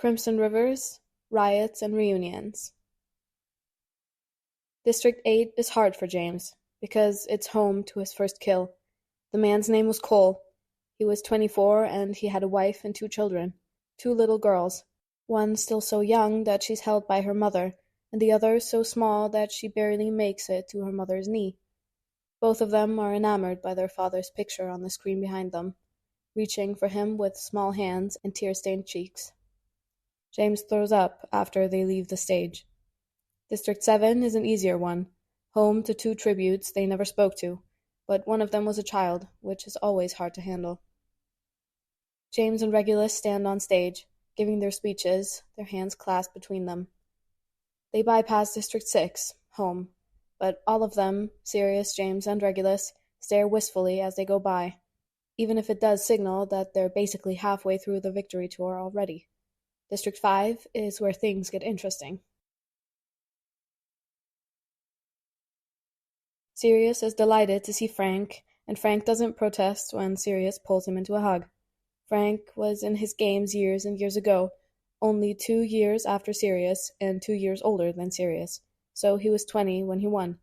Crimson Rivers, Riots and Reunions. District 8 is hard for James, because it's home to his first kill. The man's name was Cole. He was 24 and he had a wife and 2 children, 2 little girls. One still so young that she's held by her mother, and the other so small that she barely makes it to her mother's knee. Both of them are enamored by their father's picture on the screen behind them, reaching for him with small hands and tear-stained cheeks. James throws up after they leave the stage. District 7 is an easier one, home to 2 tributes they never spoke to, but one of them was a child, which is always hard to handle. James and Regulus stand on stage, giving their speeches, their hands clasped between them. They bypass District 6, home, but all of them, Sirius, James, and Regulus, stare wistfully as they go by, even if it does signal that they're basically halfway through the victory tour already. District 5 is where things get interesting. Sirius is delighted to see Frank, and Frank doesn't protest when Sirius pulls him into a hug. Frank was in his games years and years ago, only 2 years after Sirius, and 2 years older than Sirius, so he was 20 when he won.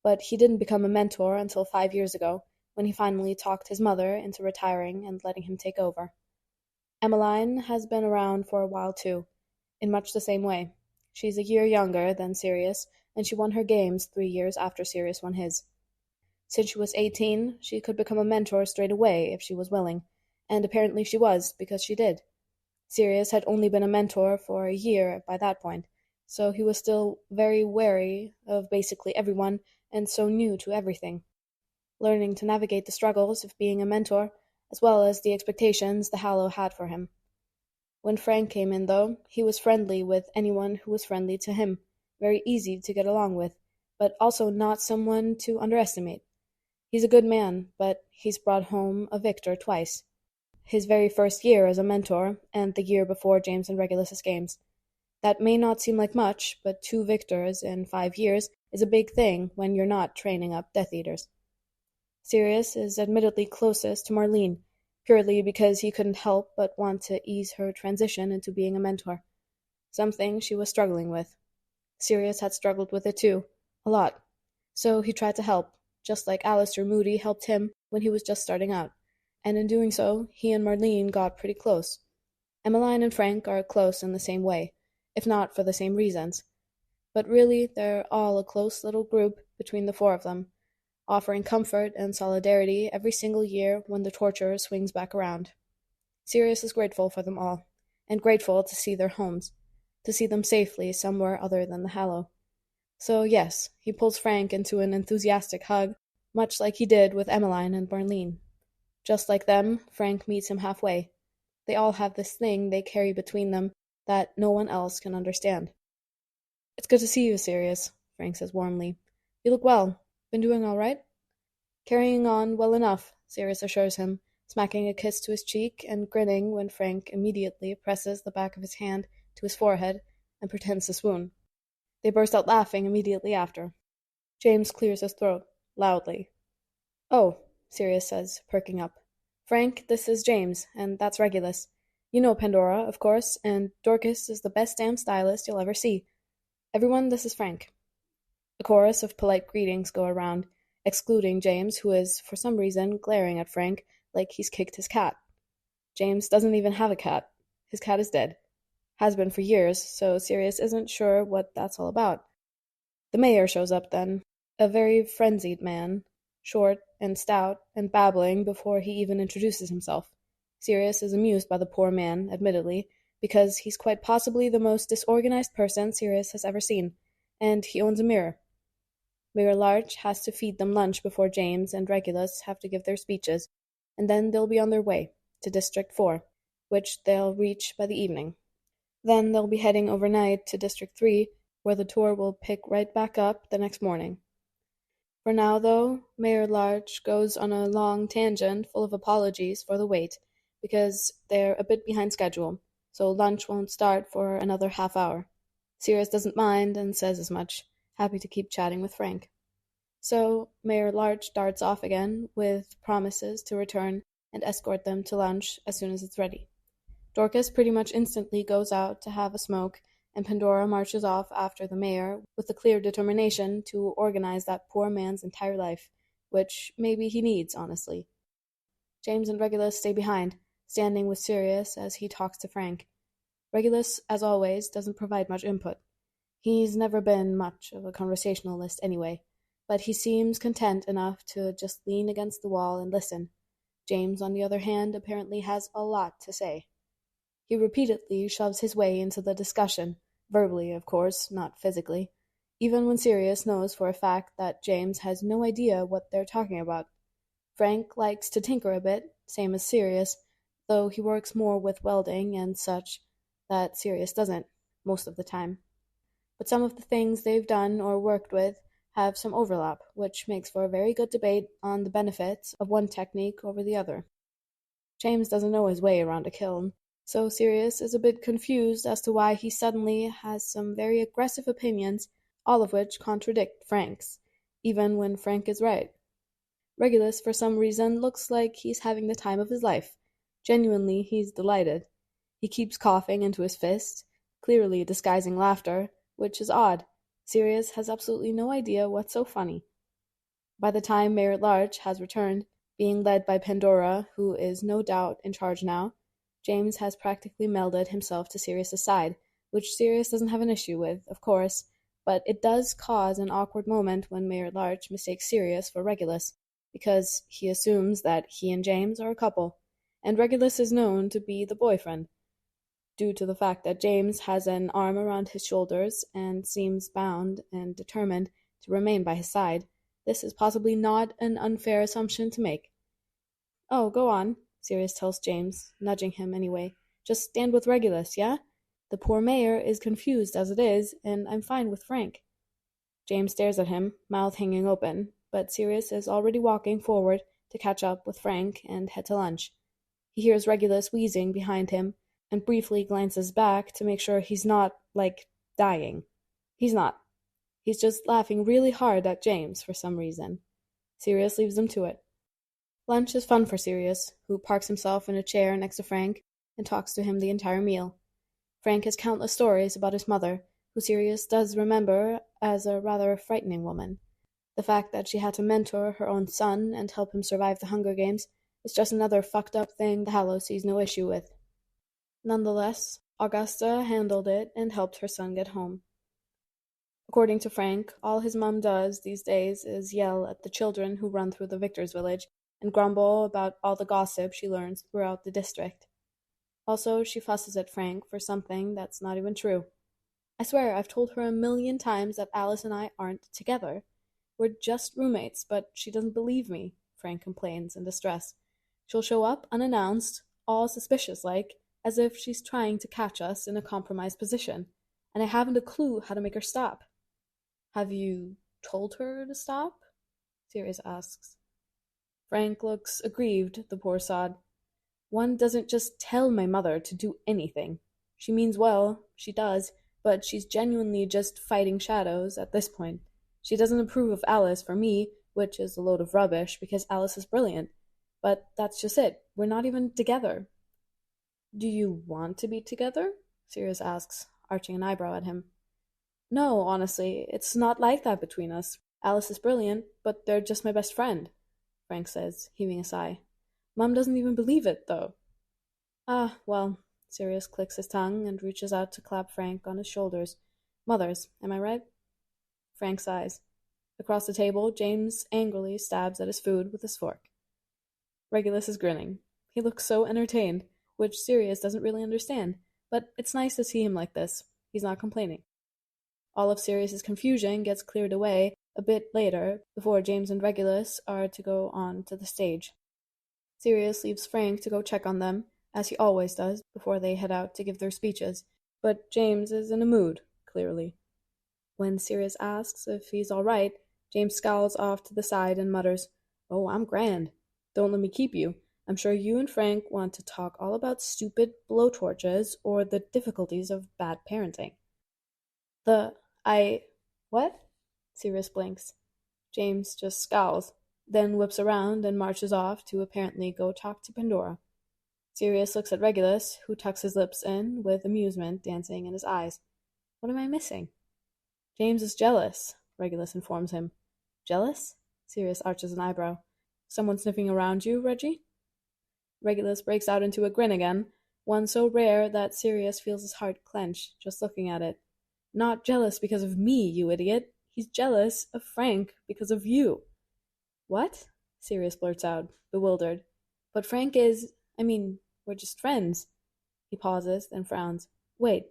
But he didn't become a mentor until 5 years ago, when he finally talked his mother into retiring and letting him take over. Emmeline has been around for a while too, in much the same way. She's a year younger than Sirius, and she won her games 3 years after Sirius won his. Since she was 18, she could become a mentor straight away if she was willing, and apparently she was, because she did. Sirius had only been a mentor for a year by that point, so he was still very wary of basically everyone and so new to everything, learning to navigate the struggles of being a mentor, as well as the expectations the Hallow had for him. When Frank came in, though, he was friendly with anyone who was friendly to him, very easy to get along with, but also not someone to underestimate. He's a good man, but he's brought home a victor twice. His very first year as a mentor, and the year before James and Regulus's games. That may not seem like much, but 2 victors in 5 years is a big thing when you're not training up Death Eaters. Sirius is admittedly closest to Marlene, purely because he couldn't help but want to ease her transition into being a mentor, something she was struggling with. Sirius had struggled with it too, a lot, so he tried to help, just like Alistair Moody helped him when he was just starting out, and in doing so, he and Marlene got pretty close. Emmeline and Frank are close in the same way, if not for the same reasons, but really they're all a close little group between the 4 of them, offering comfort and solidarity every single year when the torture swings back around. Sirius is grateful for them all, and grateful to see their homes, to see them safely somewhere other than the Hallow. So yes, he pulls Frank into an enthusiastic hug, much like he did with Emmeline and Marlene. Just like them, Frank meets him halfway. They all have this thing they carry between them that no one else can understand. "It's good to see you, Sirius," Frank says warmly. "You look well. Been doing all right?" "Carrying on well enough," Sirius assures him, smacking a kiss to his cheek and grinning when Frank immediately presses the back of his hand to his forehead and pretends to swoon. They burst out laughing immediately after. James clears his throat, loudly. "Oh," Sirius says, perking up. "Frank, this is James, and that's Regulus. You know Pandora, of course, and Dorcas is the best damn stylist you'll ever see. Everyone, this is Frank." A chorus of polite greetings go around, excluding James, who is, for some reason, glaring at Frank like he's kicked his cat. James doesn't even have a cat. His cat is dead. Has been for years, so Sirius isn't sure what that's all about. The mayor shows up then, a very frenzied man, short and stout and babbling before he even introduces himself. Sirius is amused by the poor man, admittedly, because he's quite possibly the most disorganized person Sirius has ever seen, and he owns a mirror. Mayor Larch has to feed them lunch before James and Regulus have to give their speeches, and then they'll be on their way to District 4, which they'll reach by the evening. Then they'll be heading overnight to District 3, where the tour will pick right back up the next morning. For now, though, Mayor Larch goes on a long tangent full of apologies for the wait, because they're a bit behind schedule, so lunch won't start for another half hour. Sirius doesn't mind and says as much, happy to keep chatting with Frank. So Mayor Larch darts off again with promises to return and escort them to lunch as soon as it's ready. Dorcas pretty much instantly goes out to have a smoke, and Pandora marches off after the mayor with a clear determination to organize that poor man's entire life, which maybe he needs, honestly. James and Regulus stay behind, standing with Sirius as he talks to Frank. Regulus, as always, doesn't provide much input. He's never been much of a conversationalist anyway, but he seems content enough to just lean against the wall and listen. James, on the other hand, apparently has a lot to say. He repeatedly shoves his way into the discussion, verbally, of course, not physically, even when Sirius knows for a fact that James has no idea what they're talking about. Frank likes to tinker a bit, same as Sirius, though he works more with welding and such that Sirius doesn't, most of the time. But some of the things they've done or worked with have some overlap, which makes for a very good debate on the benefits of one technique over the other. James doesn't know his way around a kiln, so Sirius is a bit confused as to why he suddenly has some very aggressive opinions, all of which contradict Frank's, even when Frank is right. Regulus, for some reason, looks like he's having the time of his life. Genuinely, he's delighted. He keeps coughing into his fist, clearly disguising laughter, which is odd. Sirius has absolutely no idea what's so funny. By the time Mayor-at-Large has returned, being led by Pandora, who is no doubt in charge now, James has practically melded himself to Sirius's side, which Sirius doesn't have an issue with, of course, but it does cause an awkward moment when Mayor-at-Large mistakes Sirius for Regulus, because he assumes that he and James are a couple, and Regulus is known to be the boyfriend. Due to the fact that James has an arm around his shoulders and seems bound and determined to remain by his side, this is possibly not an unfair assumption to make. "Oh, go on," Sirius tells James, nudging him anyway. "Just stand with Regulus, yeah? The poor mayor is confused as it is, and I'm fine with Frank." James stares at him, mouth hanging open, but Sirius is already walking forward to catch up with Frank and head to lunch. He hears Regulus wheezing behind him, and briefly glances back to make sure he's not, dying. He's not. He's just laughing really hard at James for some reason. Sirius leaves him to it. Lunch is fun for Sirius, who parks himself in a chair next to Frank and talks to him the entire meal. Frank has countless stories about his mother, who Sirius does remember as a rather frightening woman. The fact that she had to mentor her own son and help him survive the Hunger Games is just another fucked up thing the Hallow sees no issue with. Nonetheless, Augusta handled it and helped her son get home. According to Frank, all his mom does these days is yell at the children who run through the Victor's village and grumble about all the gossip she learns throughout the district. Also, she fusses at Frank for something that's not even true. "I swear I've told her 1,000,000 times that Alice and I aren't together. We're just roommates, but she doesn't believe me," Frank complains in distress. "She'll show up unannounced, all suspicious-like, as if she's trying to catch us in a compromised position, and I haven't a clue how to make her stop." "Have you told her to stop?" Sirius asks. Frank looks aggrieved, the poor sod. "One doesn't just tell my mother to do anything. She means well, she does, but she's genuinely just fighting shadows at this point. She doesn't approve of Alice for me, which is a load of rubbish because Alice is brilliant. But that's just it. We're not even together." "Do you want to be together?" Sirius asks, arching an eyebrow at him. "No, honestly, it's not like that between us. Alice is brilliant, but they're just my best friend," Frank says, heaving a sigh. "Mom doesn't even believe it, though." "Ah, well," Sirius clicks his tongue and reaches out to clap Frank on his shoulders. "Mothers, am I right?" Frank sighs. Across the table, James angrily stabs at his food with his fork. Regulus is grinning. He looks so entertained, which Sirius doesn't really understand, but it's nice to see him like this. He's not complaining. All of Sirius's confusion gets cleared away a bit later, before James and Regulus are to go on to the stage. Sirius leaves Frank to go check on them, as he always does before they head out to give their speeches, but James is in a mood, clearly. When Sirius asks if he's all right, James scowls off to the side and mutters, "Oh, I'm grand. Don't let me keep you. I'm sure you and Frank want to talk all about stupid blowtorches or the difficulties of bad parenting." What? Sirius blinks. James just scowls, then whips around and marches off to apparently go talk to Pandora. Sirius looks at Regulus, who tucks his lips in, with amusement dancing in his eyes. What am I missing? James is jealous, Regulus informs him. Jealous? Sirius arches an eyebrow. Someone sniffing around you, Reggie? Regulus breaks out into a grin again, one so rare that Sirius feels his heart clench just looking at it. Not jealous because of me, you idiot. He's jealous of Frank because of you. What? Sirius blurts out, bewildered. But Frank is... we're just friends. He pauses, then frowns. Wait,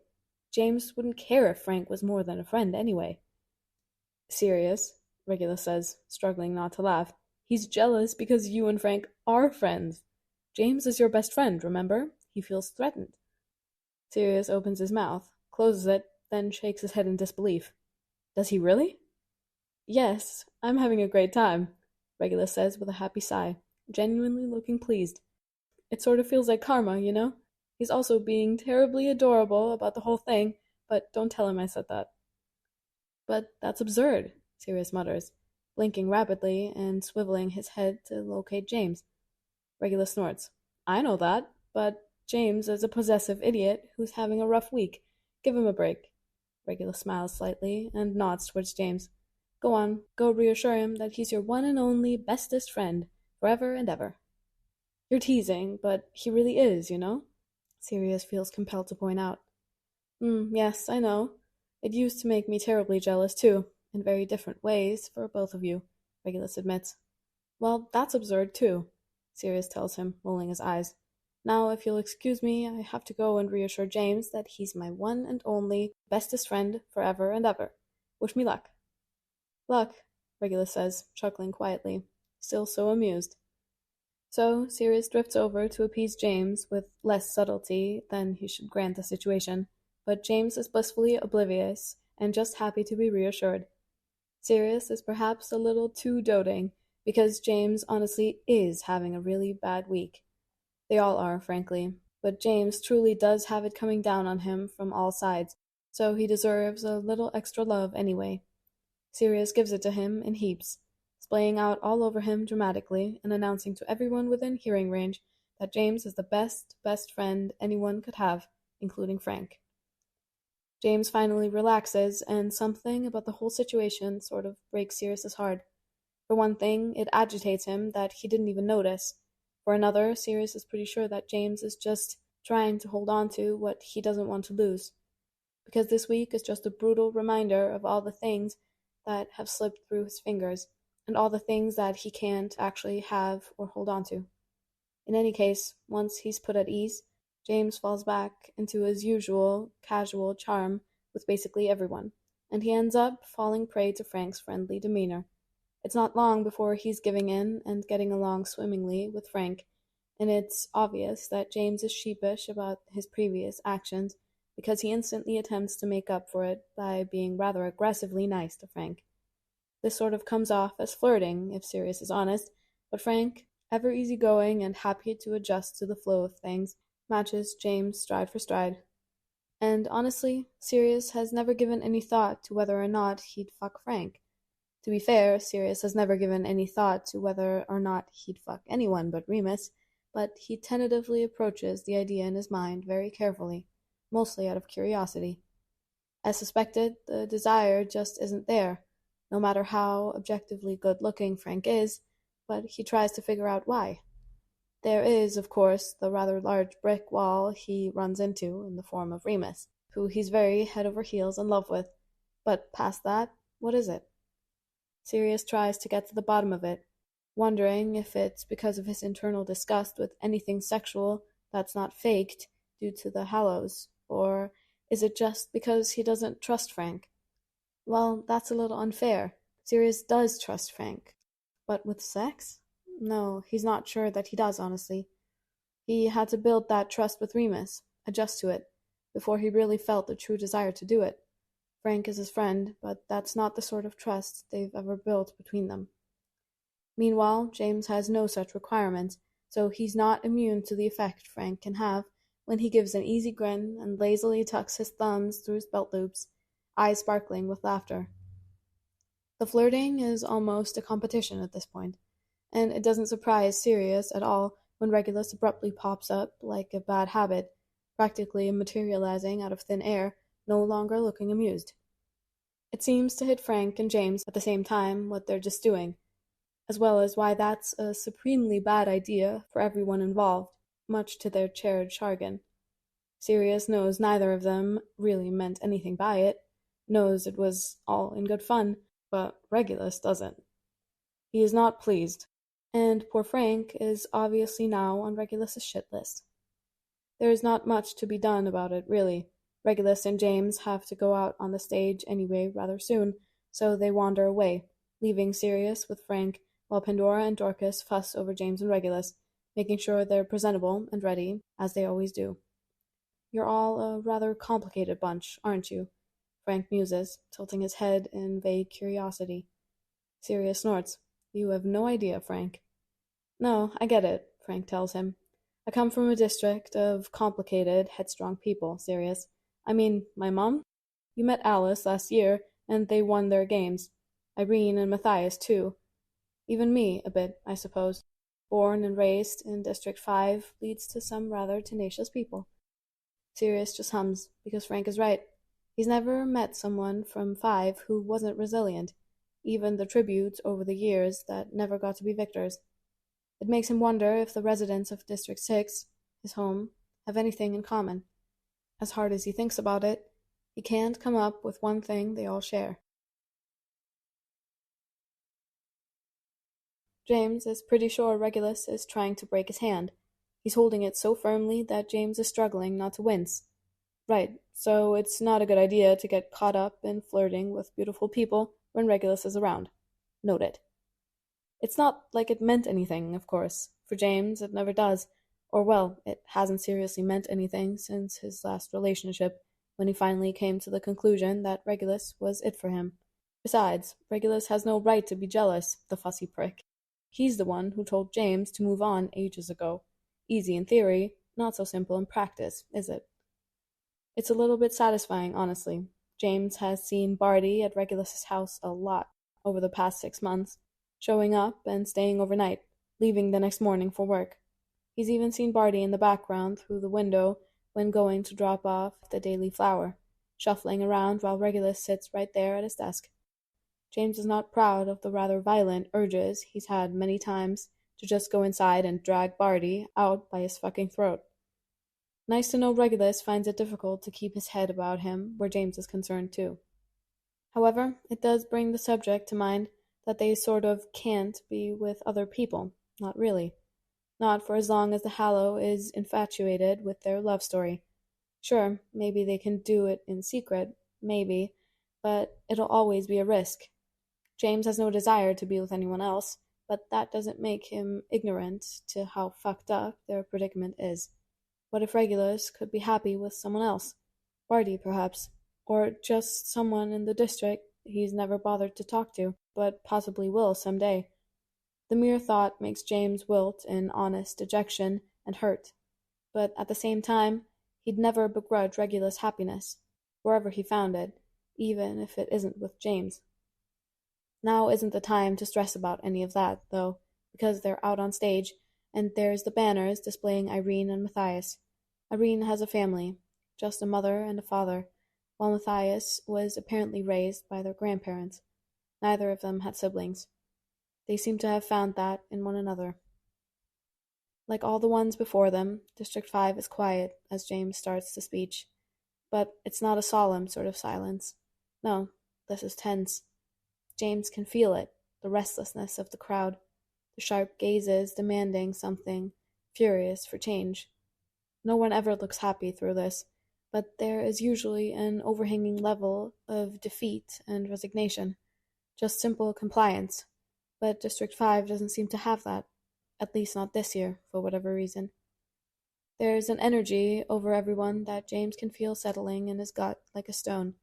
James wouldn't care if Frank was more than a friend anyway. Sirius, Regulus says, struggling not to laugh. He's jealous because you and Frank are friends. James is your best friend, remember? He feels threatened. Sirius opens his mouth, closes it, then shakes his head in disbelief. Does he really? Yes, I'm having a great time, Regulus says with a happy sigh, genuinely looking pleased. It sort of feels like karma, you know? He's also being terribly adorable about the whole thing, but don't tell him I said that. But that's absurd, Sirius mutters, blinking rapidly and swiveling his head to locate James. Regulus snorts. I know that, but James is a possessive idiot who's having a rough week. Give him a break. Regulus smiles slightly and nods towards James. Go on, go reassure him that he's your one and only bestest friend, forever and ever. You're teasing, but he really is, you know? Sirius feels compelled to point out. Yes, I know. It used to make me terribly jealous, too, in very different ways for both of you, Regulus admits. Well, that's absurd, too, Sirius tells him, rolling his eyes. Now, if you'll excuse me, I have to go and reassure James that he's my one and only bestest friend forever and ever. Wish me luck. Luck, Regulus says, chuckling quietly, still so amused. So Sirius drifts over to appease James with less subtlety than he should grant the situation, but James is blissfully oblivious and just happy to be reassured. Sirius is perhaps a little too doting, because James honestly is having a really bad week. They all are, frankly, but James truly does have it coming down on him from all sides, so he deserves a little extra love anyway. Sirius gives it to him in heaps, splaying out all over him dramatically and announcing to everyone within hearing range that James is the best friend anyone could have, including Frank. James finally relaxes, and something about the whole situation sort of breaks Sirius's heart. For one thing, it agitates him that he didn't even notice. For another, Sirius is pretty sure that James is just trying to hold on to what he doesn't want to lose. Because this week is just a brutal reminder of all the things that have slipped through his fingers, and all the things that he can't actually have or hold on to. In any case, once he's put at ease, James falls back into his usual, casual charm with basically everyone, and he ends up falling prey to Frank's friendly demeanor. It's not long before he's giving in and getting along swimmingly with Frank, and it's obvious that James is sheepish about his previous actions, because he instantly attempts to make up for it by being rather aggressively nice to Frank. This sort of comes off as flirting, if Sirius is honest, but Frank, ever easygoing and happy to adjust to the flow of things, matches James stride for stride. And honestly, Sirius has never given any thought to whether or not he'd fuck Frank. To be fair, Sirius has never given any thought to whether or not he'd fuck anyone but Remus, but he tentatively approaches the idea in his mind very carefully, mostly out of curiosity. As suspected, the desire just isn't there, no matter how objectively good-looking Frank is, but he tries to figure out why. There is, of course, the rather large brick wall he runs into in the form of Remus, who he's very head over heels in love with, but past that, what is it? Sirius tries to get to the bottom of it, wondering if it's because of his internal disgust with anything sexual that's not faked due to the Hallows, or is it just because he doesn't trust Frank? Well, that's a little unfair. Sirius does trust Frank. But with sex? No, he's not sure that he does, honestly. He had to build that trust with Remus, adjust to it, before he really felt the true desire to do it. Frank is his friend, but that's not the sort of trust they've ever built between them. Meanwhile, James has no such requirements, so he's not immune to the effect Frank can have when he gives an easy grin and lazily tucks his thumbs through his belt loops, eyes sparkling with laughter. The flirting is almost a competition at this point, and it doesn't surprise Sirius at all when Regulus abruptly pops up like a bad habit, practically materializing out of thin air, no longer looking amused. It seems to hit Frank and James at the same time what they're just doing, as well as why that's a supremely bad idea for everyone involved, much to their shared chagrin. Sirius knows neither of them really meant anything by it, knows it was all in good fun, but Regulus doesn't. He is not pleased, and poor Frank is obviously now on Regulus's shit list. There is not much to be done about it, really. Regulus and James have to go out on the stage anyway rather soon, so they wander away, leaving Sirius with Frank while Pandora and Dorcas fuss over James and Regulus, making sure they're presentable and ready, as they always do. You're all a rather complicated bunch, aren't you? Frank muses, tilting his head in vague curiosity. Sirius snorts. You have no idea, Frank. No, I get it, Frank tells him. I come from a district of complicated, headstrong people, Sirius. I mean, my mom? You met Alice last year, and they won their games. Irene and Matthias, too. Even me, a bit, I suppose. Born and raised in District 5 leads to some rather tenacious people. Sirius just hums, because Frank is right. He's never met someone from 5 who wasn't resilient, even the tributes over the years that never got to be victors. It makes him wonder if the residents of District 6, his home, have anything in common. As hard as he thinks about it, he can't come up with one thing they all share. James is pretty sure Regulus is trying to break his hand. He's holding it so firmly that James is struggling not to wince. Right, so it's not a good idea to get caught up in flirting with beautiful people when Regulus is around. Noted. It's not like it meant anything, of course. For James, it never does. Or, well, it hasn't seriously meant anything since his last relationship, when he finally came to the conclusion that Regulus was it for him. Besides, Regulus has no right to be jealous, the fussy prick. He's the one who told James to move on ages ago. Easy in theory, not so simple in practice, is it? It's a little bit satisfying, honestly. James has seen Barty at Regulus's house a lot over the past 6 months, showing up and staying overnight, leaving the next morning for work. He's even seen Barty in the background through the window when going to drop off the daily flour, shuffling around while Regulus sits right there at his desk. James is not proud of the rather violent urges he's had many times to just go inside and drag Barty out by his fucking throat. Nice to know Regulus finds it difficult to keep his head about him where James is concerned too. However, it does bring the subject to mind that they sort of can't be with other people, not really. Not for as long as the Hallow is infatuated with their love story. Sure, maybe they can do it in secret, maybe, but it'll always be a risk. James has no desire to be with anyone else, but that doesn't make him ignorant to how fucked up their predicament is. What if Regulus could be happy with someone else? Barty, perhaps. Or just someone in the district he's never bothered to talk to, but possibly will someday. The mere thought makes James wilt in honest dejection and hurt, but at the same time, he'd never begrudge Regulus' happiness, wherever he found it, even if it isn't with James. Now isn't the time to stress about any of that, though, because they're out on stage, and there's the banners displaying Irene and Matthias. Irene has a family, just a mother and a father, while Matthias was apparently raised by their grandparents. Neither of them had siblings. They seem to have found that in one another. Like all the ones before them, District 5 is quiet as James starts the speech. But it's not a solemn sort of silence. No, this is tense. James can feel it, the restlessness of the crowd, the sharp gazes demanding something, furious for change. No one ever looks happy through this, but there is usually an overhanging level of defeat and resignation, just simple compliance. But District 5 doesn't seem to have that, at least not this year, for whatever reason. There's an energy over everyone that James can feel settling in his gut like a stone.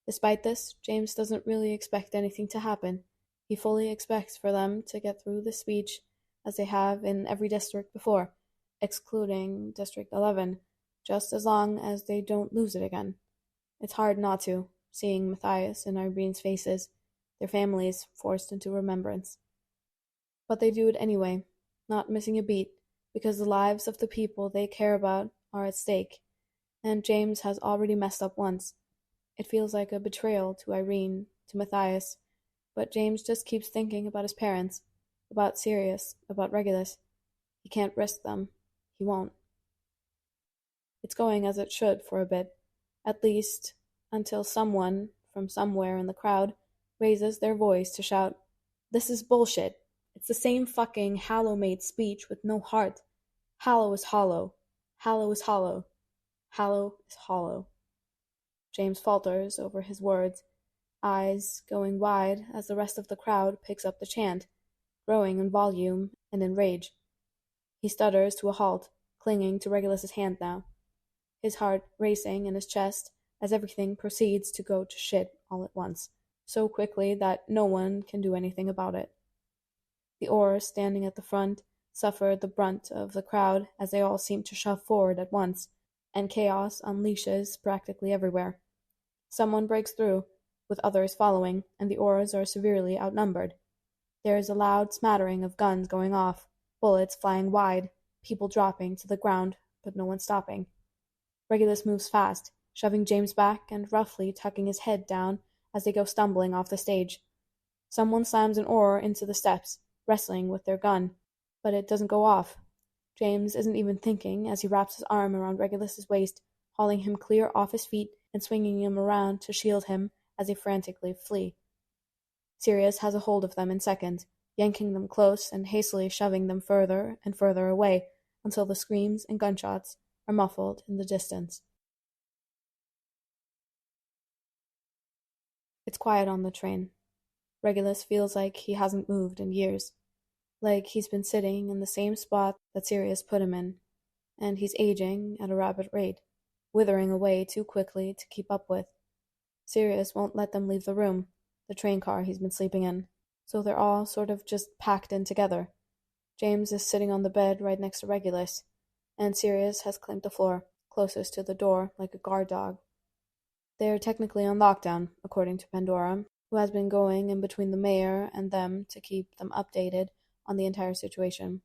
Despite this, James doesn't really expect anything to happen. He fully expects for them to get through the speech as they have in every district before, excluding District 11, just as long as they don't lose it again. It's hard not to, seeing Matthias and Irene's faces, their families forced into remembrance. But they do it anyway, not missing a beat, because the lives of the people they care about are at stake, and James has already messed up once. It feels like a betrayal to Irene, to Matthias, but James just keeps thinking about his parents, about Sirius, about Regulus. He can't risk them. He won't. It's going as it should for a bit, at least until someone, from somewhere in the crowd, raises their voice to shout, "This is bullshit. It's the same fucking Hallow-made speech with no heart. Hallow is hollow. Hallow is hollow. Hallow is hollow." James falters over his words, eyes going wide as the rest of the crowd picks up the chant, growing in volume and in rage. He stutters to a halt, clinging to Regulus's hand now, his heart racing in his chest as everything proceeds to go to shit all at once, so quickly that no one can do anything about it. The oars standing at the front suffer the brunt of the crowd as they all seem to shove forward at once, and chaos unleashes practically everywhere. Someone breaks through, with others following, and the oars are severely outnumbered. There is a loud smattering of guns going off, bullets flying wide, people dropping to the ground, but no one stopping. Regulus moves fast, shoving James back and roughly tucking his head down as they go stumbling off the stage. Someone slams an oar into the steps, wrestling with their gun, but it doesn't go off. James isn't even thinking as he wraps his arm around Regulus's waist, hauling him clear off his feet and swinging him around to shield him as they frantically flee. Sirius has a hold of them in seconds, yanking them close and hastily shoving them further and further away until the screams and gunshots are muffled in the distance. It's quiet on the train. Regulus feels like he hasn't moved in years, like he's been sitting in the same spot that Sirius put him in, and he's aging at a rapid rate, withering away too quickly to keep up with. Sirius won't let them leave the room, the train car he's been sleeping in, so they're all sort of just packed in together. James is sitting on the bed right next to Regulus, and Sirius has claimed the floor, closest to the door, like a guard dog. They're technically on lockdown, according to Pandora, who has been going in between the mayor and them to keep them updated on the entire situation.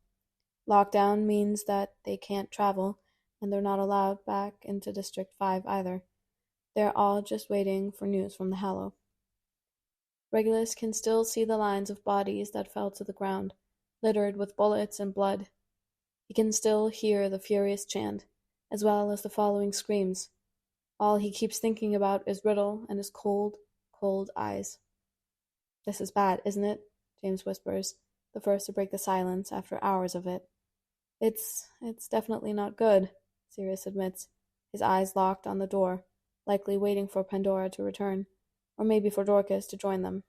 Lockdown means that they can't travel, and they're not allowed back into District 5 either. They're all just waiting for news from the Hallow. Regulus can still see the lines of bodies that fell to the ground, littered with bullets and blood. He can still hear the furious chant, as well as the following screams. All he keeps thinking about is Riddle and his cold, cold eyes. "This is bad, isn't it?" James whispers, the first to break the silence after hours of it. It's definitely not good," Sirius admits, his eyes locked on the door, likely waiting for Pandora to return, or maybe for Dorcas to join them.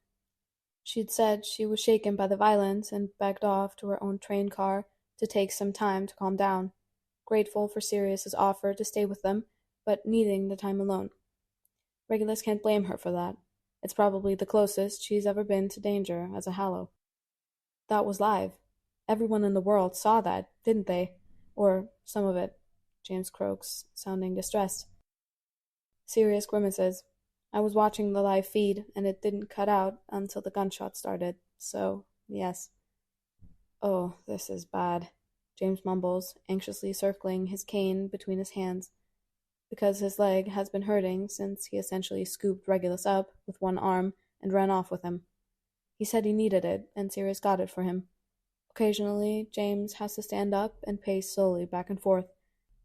She'd said she was shaken by the violence and begged off to her own train car to take some time to calm down, grateful for Sirius's offer to stay with them, but needing the time alone. Regulus can't blame her for that. It's probably the closest she's ever been to danger as a Hallow. That was live. Everyone in the world saw that, didn't they? Or some of it, James croaks, sounding distressed. Sirius grimaces. "I was watching the live feed, and it didn't cut out until the gunshot started, so, yes." "Oh, this is bad," James mumbles, anxiously circling his cane between his hands, because his leg has been hurting since he essentially scooped Regulus up with one arm and ran off with him. He said he needed it, and Sirius got it for him. Occasionally, James has to stand up and pace slowly back and forth,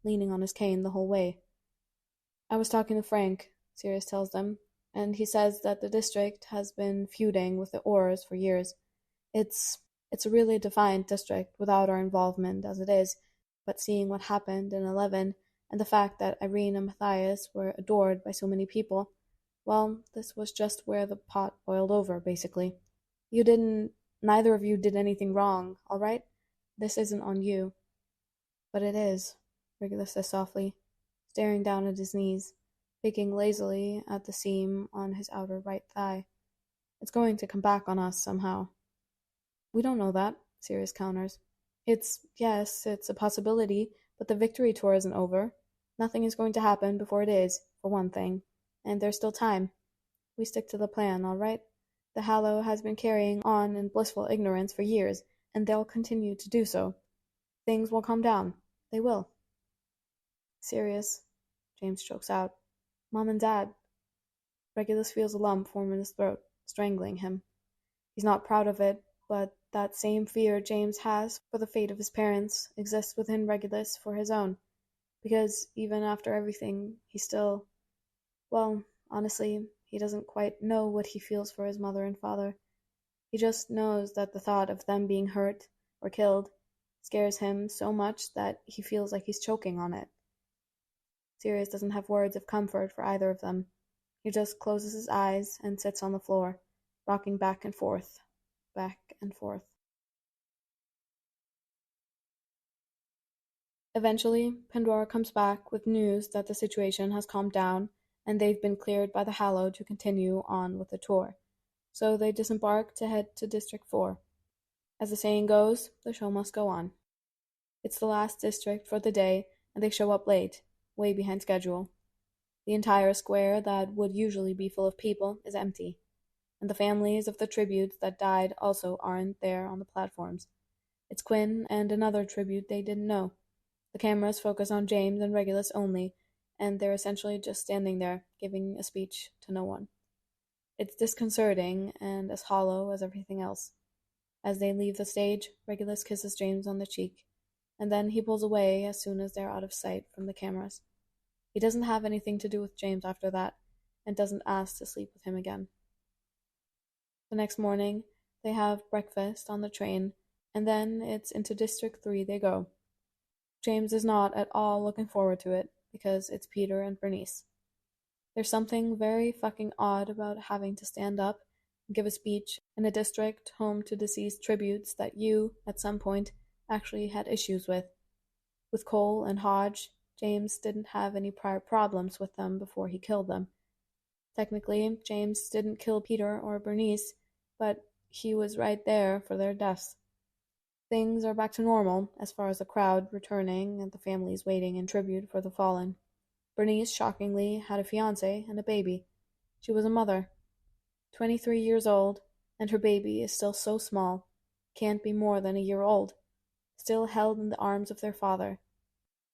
leaning on his cane the whole way. "I was talking to Frank," Sirius tells them, "and he says that the district has been feuding with the Oars for years. It's a really defiant district without our involvement as it is, but seeing what happened in 11 and the fact that Irene and Matthias were adored by so many people, well, this was just where the pot boiled over, basically. Neither of you did anything wrong, all right? This isn't on you." "But it is," Regulus says softly, staring down at his knees, picking lazily at the seam on his outer right thigh. "It's going to come back on us somehow." "We don't know that," Sirius counters. Yes, it's a possibility, but the victory tour isn't over. Nothing is going to happen before it is, for one thing, and there's still time. We stick to the plan, all right? The Hallow has been carrying on in blissful ignorance for years, and they'll continue to do so. Things will calm down. They will. Sirius, James chokes out. Mom and Dad. Regulus feels a lump form in his throat, strangling him. He's not proud of it, but that same fear James has for the fate of his parents exists within Regulus for his own, because even after everything, he still, well, honestly, he doesn't quite know what he feels for his mother and father. He just knows that the thought of them being hurt or killed scares him so much that he feels like he's choking on it. Sirius doesn't have words of comfort for either of them. He just closes his eyes and sits on the floor, rocking back and forth, back and forth. Eventually, Pandora comes back with news that the situation has calmed down and they've been cleared by the Hallow to continue on with the tour. So they disembark to head to District 4. As the saying goes, the show must go on. It's the last district for the day, and they show up late, way behind schedule. The entire square that would usually be full of people is empty, and the families of the tributes that died also aren't there on the platforms. It's Quinn and another tribute they didn't know. The cameras focus on James and Regulus only, and they're essentially just standing there, giving a speech to no one. It's disconcerting and as hollow as everything else. As they leave the stage, Regulus kisses James on the cheek, and then he pulls away as soon as they're out of sight from the cameras. He doesn't have anything to do with James after that, and doesn't ask to sleep with him again. The next morning, they have breakfast on the train, and then it's into District 3 they go. James is not at all looking forward to it, because it's Peter and Bernice. There's something very fucking odd about having to stand up and give a speech in a district home to deceased tributes that you, at some point, actually had issues with. With Cole and Hodge, James didn't have any prior problems with them before he killed them. Technically, James didn't kill Peter or Bernice, but he was right there for their deaths. Things are back to normal as far as the crowd returning and the families waiting in tribute for the fallen. Bernice, shockingly, had a fiancé and a baby. She was a mother. 23 years old, and her baby is still so small, can't be more than a year old, still held in the arms of their father.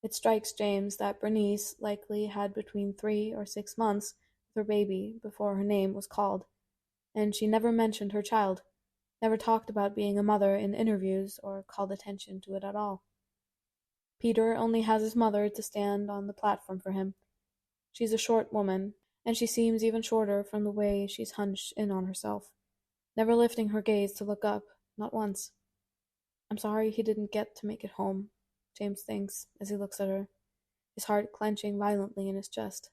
It strikes James that Bernice likely had between 3 or 6 months with her baby before her name was called, and she never mentioned her child, never talked about being a mother in interviews or called attention to it at all. Peter only has his mother to stand on the platform for him. She's a short woman, and she seems even shorter from the way she's hunched in on herself, never lifting her gaze to look up, not once. I'm sorry he didn't get to make it home, James thinks as he looks at her, his heart clenching violently in his chest.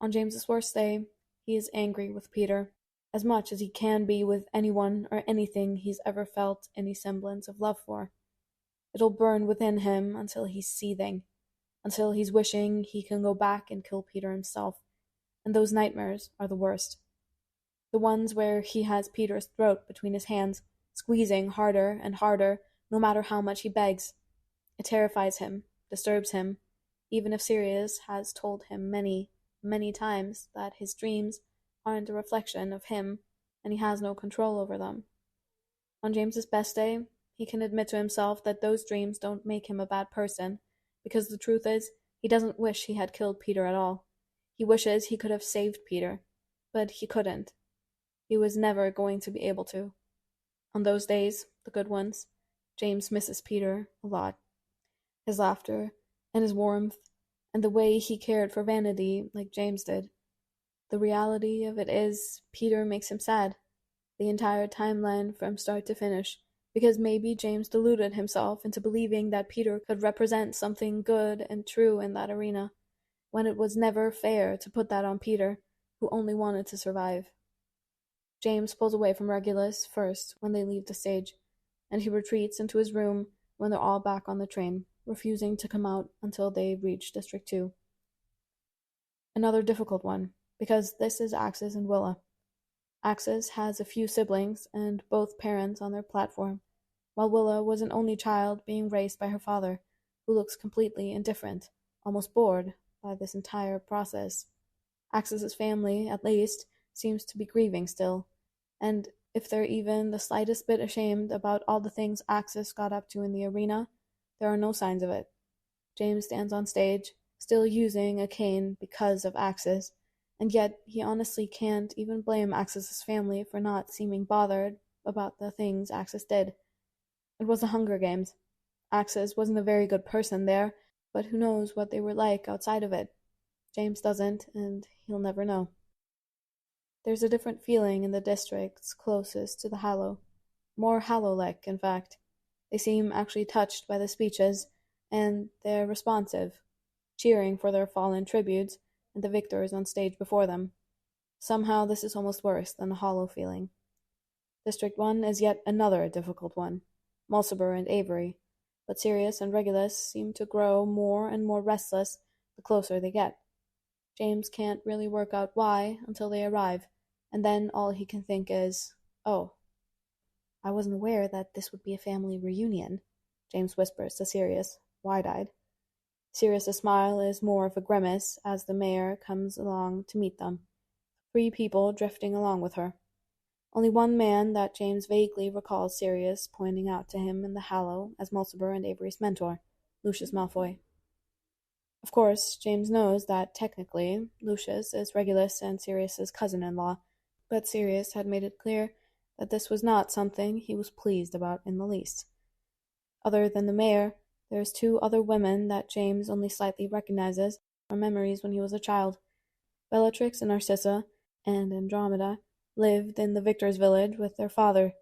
On James's worst day, he is angry with Peter, as much as he can be with anyone or anything he's ever felt any semblance of love for. It'll burn within him until he's seething, until he's wishing he can go back and kill Peter himself, and those nightmares are the worst. The ones where he has Peter's throat between his hands, squeezing harder and harder, no matter how much he begs. It terrifies him, disturbs him, even if Sirius has told him many, many times that his dreams aren't a reflection of him, and he has no control over them. On James's best day, he can admit to himself that those dreams don't make him a bad person, because the truth is, he doesn't wish he had killed Peter at all. He wishes he could have saved Peter, but he couldn't. He was never going to be able to. On those days, the good ones, James misses Peter a lot. His laughter, and his warmth, and the way he cared for Vanity like James did. The reality of it is, Peter makes him sad, the entire timeline from start to finish, because maybe James deluded himself into believing that Peter could represent something good and true in that arena, when it was never fair to put that on Peter, who only wanted to survive. James pulls away from Regulus first when they leave the stage, and he retreats into his room when they're all back on the train, refusing to come out until they reach District 2. Another difficult one, because this is Axis and Willa. Axis has a few siblings and both parents on their platform, while Willa was an only child being raised by her father, who looks completely indifferent, almost bored by this entire process. Axis's family, at least, seems to be grieving still, and if they're even the slightest bit ashamed about all the things Axis got up to in the arena, there are no signs of it. James stands on stage, still using a cane because of Axis, and yet he honestly can't even blame Axis's family for not seeming bothered about the things Axis did. It was the Hunger Games. Axis wasn't a very good person there, but who knows what they were like outside of it. James doesn't, and he'll never know. There's a different feeling in the districts closest to the Hallow. More Hallow-like, in fact. They seem actually touched by the speeches, and they're responsive, cheering for their fallen tributes and the victors on stage before them. Somehow this is almost worse than a hollow feeling. District 1 is yet another difficult one, Mulciber and Avery, but Sirius and Regulus seem to grow more and more restless the closer they get. James can't really work out why until they arrive, and then all he can think is, oh. I wasn't aware that this would be a family reunion, James whispers to Sirius, wide-eyed. Sirius's smile is more of a grimace as the mayor comes along to meet them, 3 people drifting along with her. Only one man that James vaguely recalls Sirius pointing out to him in the Hallow as Mulciber and Avery's mentor, Lucius Malfoy. Of course, James knows that technically Lucius is Regulus and Sirius's cousin-in-law, but Sirius had made it clear that this was not something he was pleased about in the least. Other than the mayor, there's 2 other women that James only slightly recognizes from memories when he was a child. Bellatrix and Narcissa, and Andromeda, lived in the Victor's village with their father,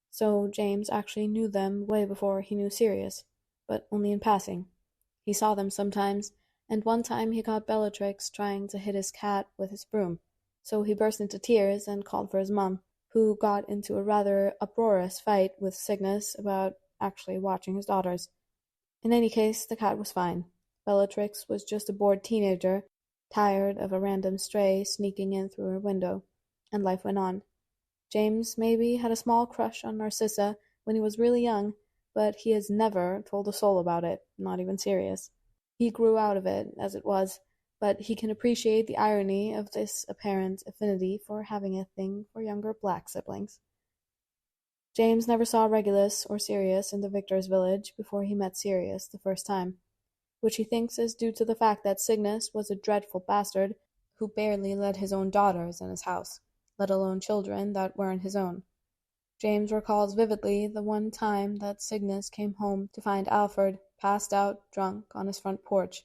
so James actually knew them way before he knew Sirius, but only in passing. He saw them sometimes, and one time he caught Bellatrix trying to hit his cat with his broom, so he burst into tears and called for his mom, who got into a rather uproarious fight with Cygnus about actually watching his daughters. In any case, the cat was fine. Bellatrix was just a bored teenager, tired of a random stray sneaking in through her window, and life went on. James maybe had a small crush on Narcissa when he was really young, but he has never told a soul about it, not even Sirius. He grew out of it, as it was, but he can appreciate the irony of this apparent affinity for having a thing for younger black siblings. James never saw Regulus or Sirius in the Victor's village before he met Sirius the first time, which he thinks is due to the fact that Cygnus was a dreadful bastard who barely let his own daughters in his house, let alone children that weren't his own. James recalls vividly the one time that Cygnus came home to find Alfred passed out drunk on his front porch.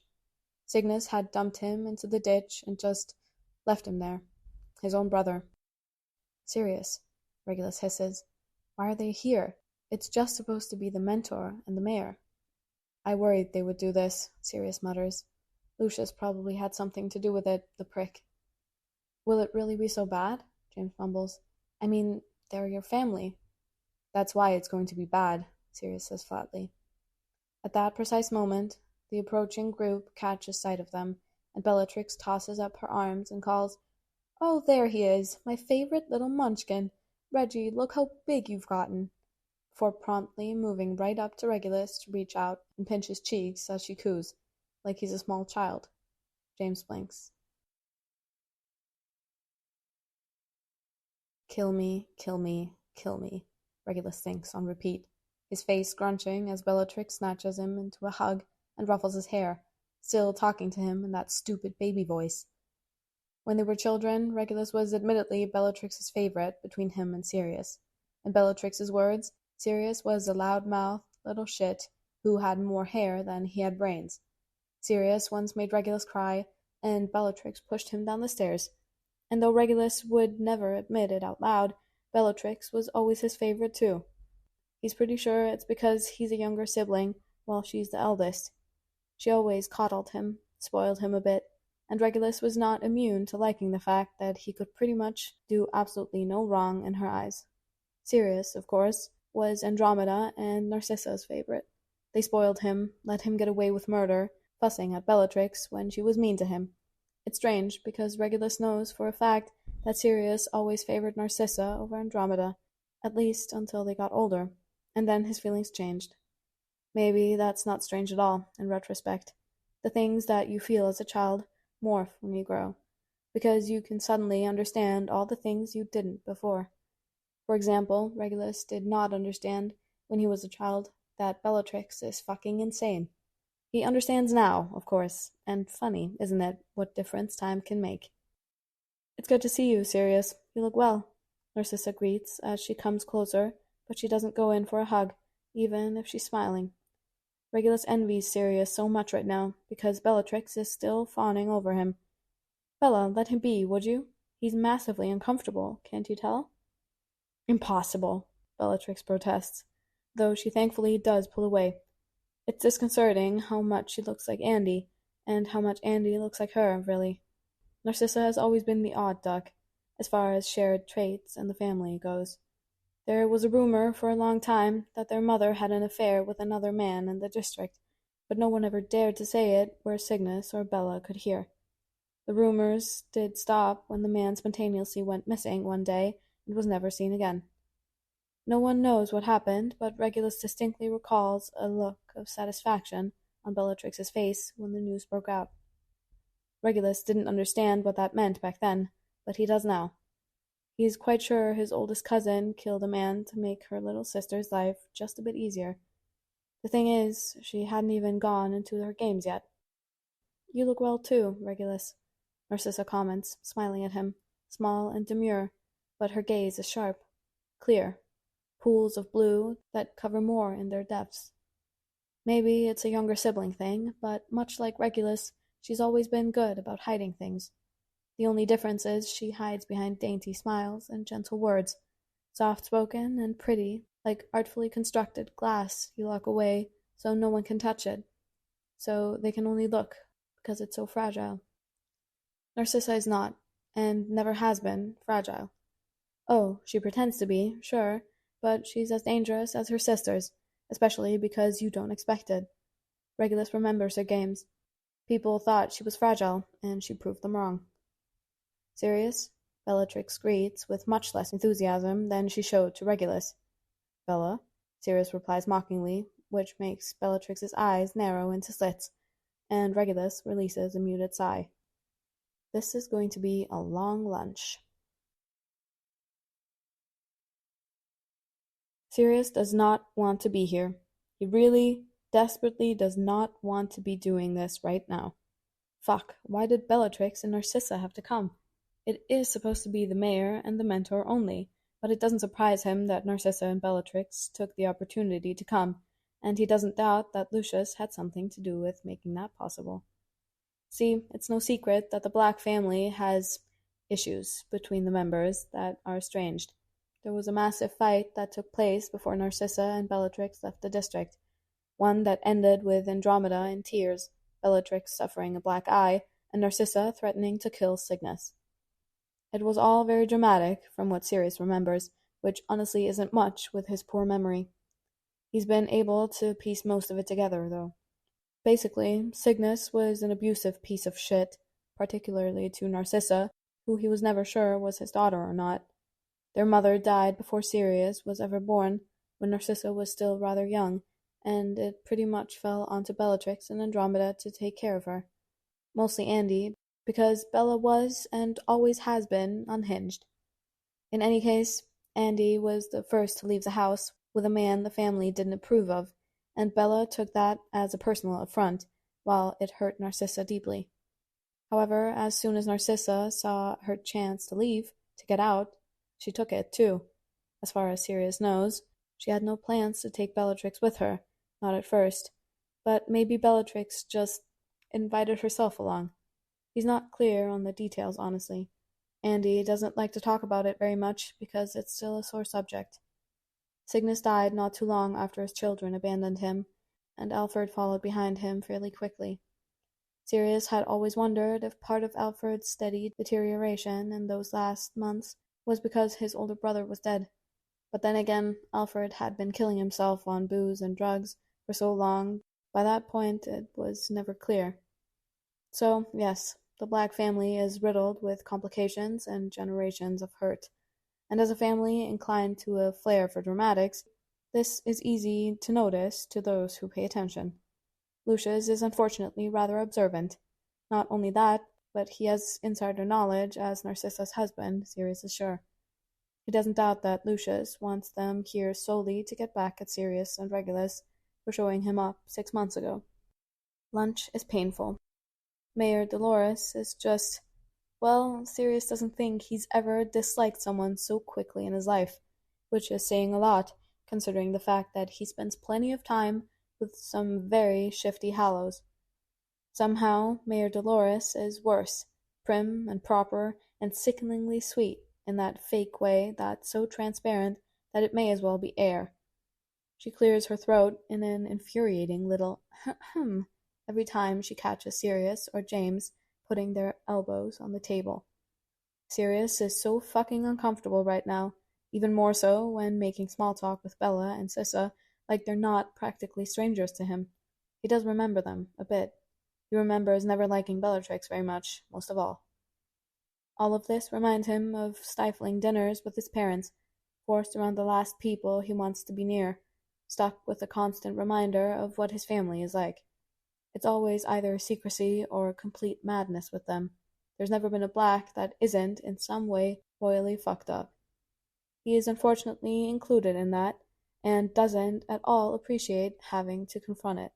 Cygnus had dumped him into the ditch and just left him there, his own brother. Sirius, Regulus hisses. Why are they here? It's just supposed to be the mentor and the mayor. I worried they would do this, Sirius mutters. Lucius probably had something to do with it, the prick. Will it really be so bad? James mumbles. I mean, they're your family. That's why it's going to be bad, Sirius says flatly. At that precise moment, the approaching group catches sight of them, and Bellatrix tosses up her arms and calls, Oh, there he is, my favorite little munchkin. Reggie, look how big you've gotten, before promptly moving right up to Regulus to reach out and pinch his cheeks as she coos, like he's a small child. James blinks. Kill me, kill me, kill me, Regulus thinks on repeat, his face scrunching as Bellatrix snatches him into a hug and ruffles his hair, still talking to him in that stupid baby voice. When they were children, Regulus was admittedly Bellatrix's favorite between him and Sirius. In Bellatrix's words, Sirius was a loud-mouthed little shit who had more hair than he had brains. Sirius once made Regulus cry, and Bellatrix pushed him down the stairs. And though Regulus would never admit it out loud, Bellatrix was always his favorite too. He's pretty sure it's because he's a younger sibling, while she's the eldest. She always coddled him, spoiled him a bit, and Regulus was not immune to liking the fact that he could pretty much do absolutely no wrong in her eyes. Sirius, of course, was Andromeda and Narcissa's favorite. They spoiled him, let him get away with murder, fussing at Bellatrix when she was mean to him. It's strange, because Regulus knows for a fact that Sirius always favored Narcissa over Andromeda, at least until they got older, and then his feelings changed. Maybe that's not strange at all, in retrospect. The things that you feel as a child morph when you grow, because you can suddenly understand all the things you didn't before. For example, Regulus did not understand, when he was a child, that Bellatrix is fucking insane. He understands now, of course, and funny, isn't it, what difference time can make? It's good to see you, Sirius. You look well, Narcissa greets as she comes closer, but she doesn't go in for a hug, even if she's smiling. Regulus envies Sirius so much right now, because Bellatrix is still fawning over him. Bella, let him be, would you? He's massively uncomfortable, can't you tell? Impossible, Bellatrix protests, though she thankfully does pull away. It's disconcerting how much she looks like Andy, and how much Andy looks like her, really. Narcissa has always been the odd duck, as far as shared traits and the family goes. There was a rumor for a long time that their mother had an affair with another man in the district, but no one ever dared to say it where Cygnus or Bella could hear. The rumors did stop when the man spontaneously went missing one day and was never seen again. No one knows what happened, but Regulus distinctly recalls a look of satisfaction on Bellatrix's face when the news broke out. Regulus didn't understand what that meant back then, but he does now. He's quite sure his oldest cousin killed a man to make her little sister's life just a bit easier. The thing is, she hadn't even gone into her games yet. You look well too, Regulus, Narcissa comments, smiling at him, small and demure, but her gaze is sharp, clear, pools of blue that cover more in their depths. Maybe it's a younger sibling thing, but much like Regulus, she's always been good about hiding things. The only difference is she hides behind dainty smiles and gentle words, soft-spoken and pretty, like artfully constructed glass you lock away so no one can touch it, so they can only look because it's so fragile. Narcissa is not, and never has been, fragile. Oh, she pretends to be, sure, but she's as dangerous as her sisters, especially because you don't expect it. Regulus remembers her games. People thought she was fragile, and she proved them wrong. Sirius? Bellatrix greets with much less enthusiasm than she showed to Regulus. Bella? Sirius replies mockingly, which makes Bellatrix's eyes narrow into slits, and Regulus releases a muted sigh. This is going to be a long lunch. Sirius does not want to be here. He really, desperately does not want to be doing this right now. Fuck, why did Bellatrix and Narcissa have to come? It is supposed to be the mayor and the mentor only, but it doesn't surprise him that Narcissa and Bellatrix took the opportunity to come, and he doesn't doubt that Lucius had something to do with making that possible. See, it's no secret that the Black family has issues between the members that are estranged. There was a massive fight that took place before Narcissa and Bellatrix left the district, one that ended with Andromeda in tears, Bellatrix suffering a black eye, and Narcissa threatening to kill Cygnus. It was all very dramatic, from what Sirius remembers, which honestly isn't much with his poor memory. He's been able to piece most of it together, though. Basically, Cygnus was an abusive piece of shit, particularly to Narcissa, who he was never sure was his daughter or not. Their mother died before Sirius was ever born, when Narcissa was still rather young, and it pretty much fell onto Bellatrix and Andromeda to take care of her. Mostly Andy, because Bella was, and always has been, unhinged. In any case, Andy was the first to leave the house with a man the family didn't approve of, and Bella took that as a personal affront, while it hurt Narcissa deeply. However, as soon as Narcissa saw her chance to leave, to get out, she took it, too. As far as Sirius knows, she had no plans to take Bellatrix with her, not at first, but maybe Bellatrix just invited herself along. He's not clear on the details, honestly. Andy doesn't like to talk about it very much because it's still a sore subject. Cygnus died not too long after his children abandoned him, and Alfred followed behind him fairly quickly. Sirius had always wondered if part of Alfred's steady deterioration in those last months was because his older brother was dead. But then again, Alfred had been killing himself on booze and drugs for so long, by that point it was never clear. So, yes, the Black family is riddled with complications and generations of hurt. And as a family inclined to a flair for dramatics, this is easy to notice to those who pay attention. Lucius is unfortunately rather observant. Not only that, but he has insider knowledge as Narcissa's husband, Sirius is sure. He doesn't doubt that Lucius wants them here solely to get back at Sirius and Regulus, for showing him up 6 months ago. Lunch is painful. Mayor Dolores is just, well, Sirius doesn't think he's ever disliked someone so quickly in his life, which is saying a lot, considering the fact that he spends plenty of time with some very shifty hallows. Somehow, Mayor Dolores is worse, prim and proper and sickeningly sweet in that fake way that's so transparent that it may as well be air. She clears her throat in an infuriating little ahem every time she catches Sirius or James putting their elbows on the table. Sirius is so fucking uncomfortable right now, even more so when making small talk with Bella and Sissa like they're not practically strangers to him. He does remember them, a bit. He remembers never liking Bellatrix very much, most of all. All of this reminds him of stifling dinners with his parents, forced around the last people he wants to be near, stuck with a constant reminder of what his family is like. It's always either secrecy or complete madness with them. There's never been a Black that isn't, in some way, royally fucked up. He is unfortunately included in that, and doesn't at all appreciate having to confront it.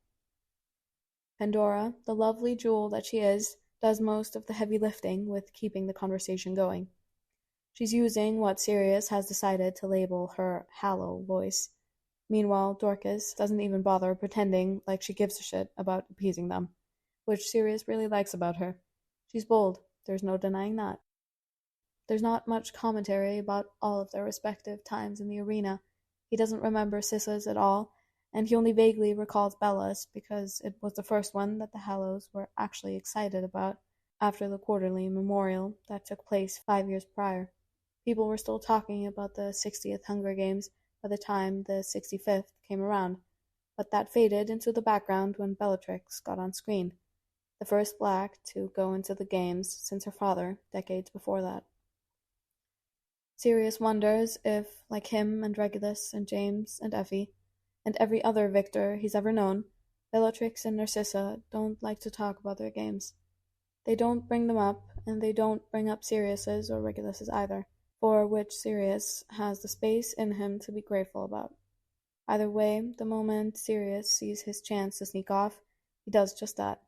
Pandora, the lovely jewel that she is, does most of the heavy lifting with keeping the conversation going. She's using what Sirius has decided to label her hallow voice. Meanwhile, Dorcas doesn't even bother pretending like she gives a shit about appeasing them, which Sirius really likes about her. She's bold, there's no denying that. There's not much commentary about all of their respective times in the arena. He doesn't remember Sissa's at all, and he only vaguely recalls Bella's because it was the first one that the Hallows were actually excited about after the quarterly memorial that took place 5 years prior. People were still talking about the 60th Hunger Games by the time the 65th came around, but that faded into the background when Bellatrix got on screen, the first Black to go into the games since her father, decades before that. Sirius wonders if, like him and Regulus and James and Effie, and every other victor he's ever known, Bellatrix and Narcissa don't like to talk about their games. They don't bring them up, and they don't bring up Sirius's or Regulus's either, for which Sirius has the space in him to be grateful about. Either way, the moment Sirius sees his chance to sneak off, he does just that.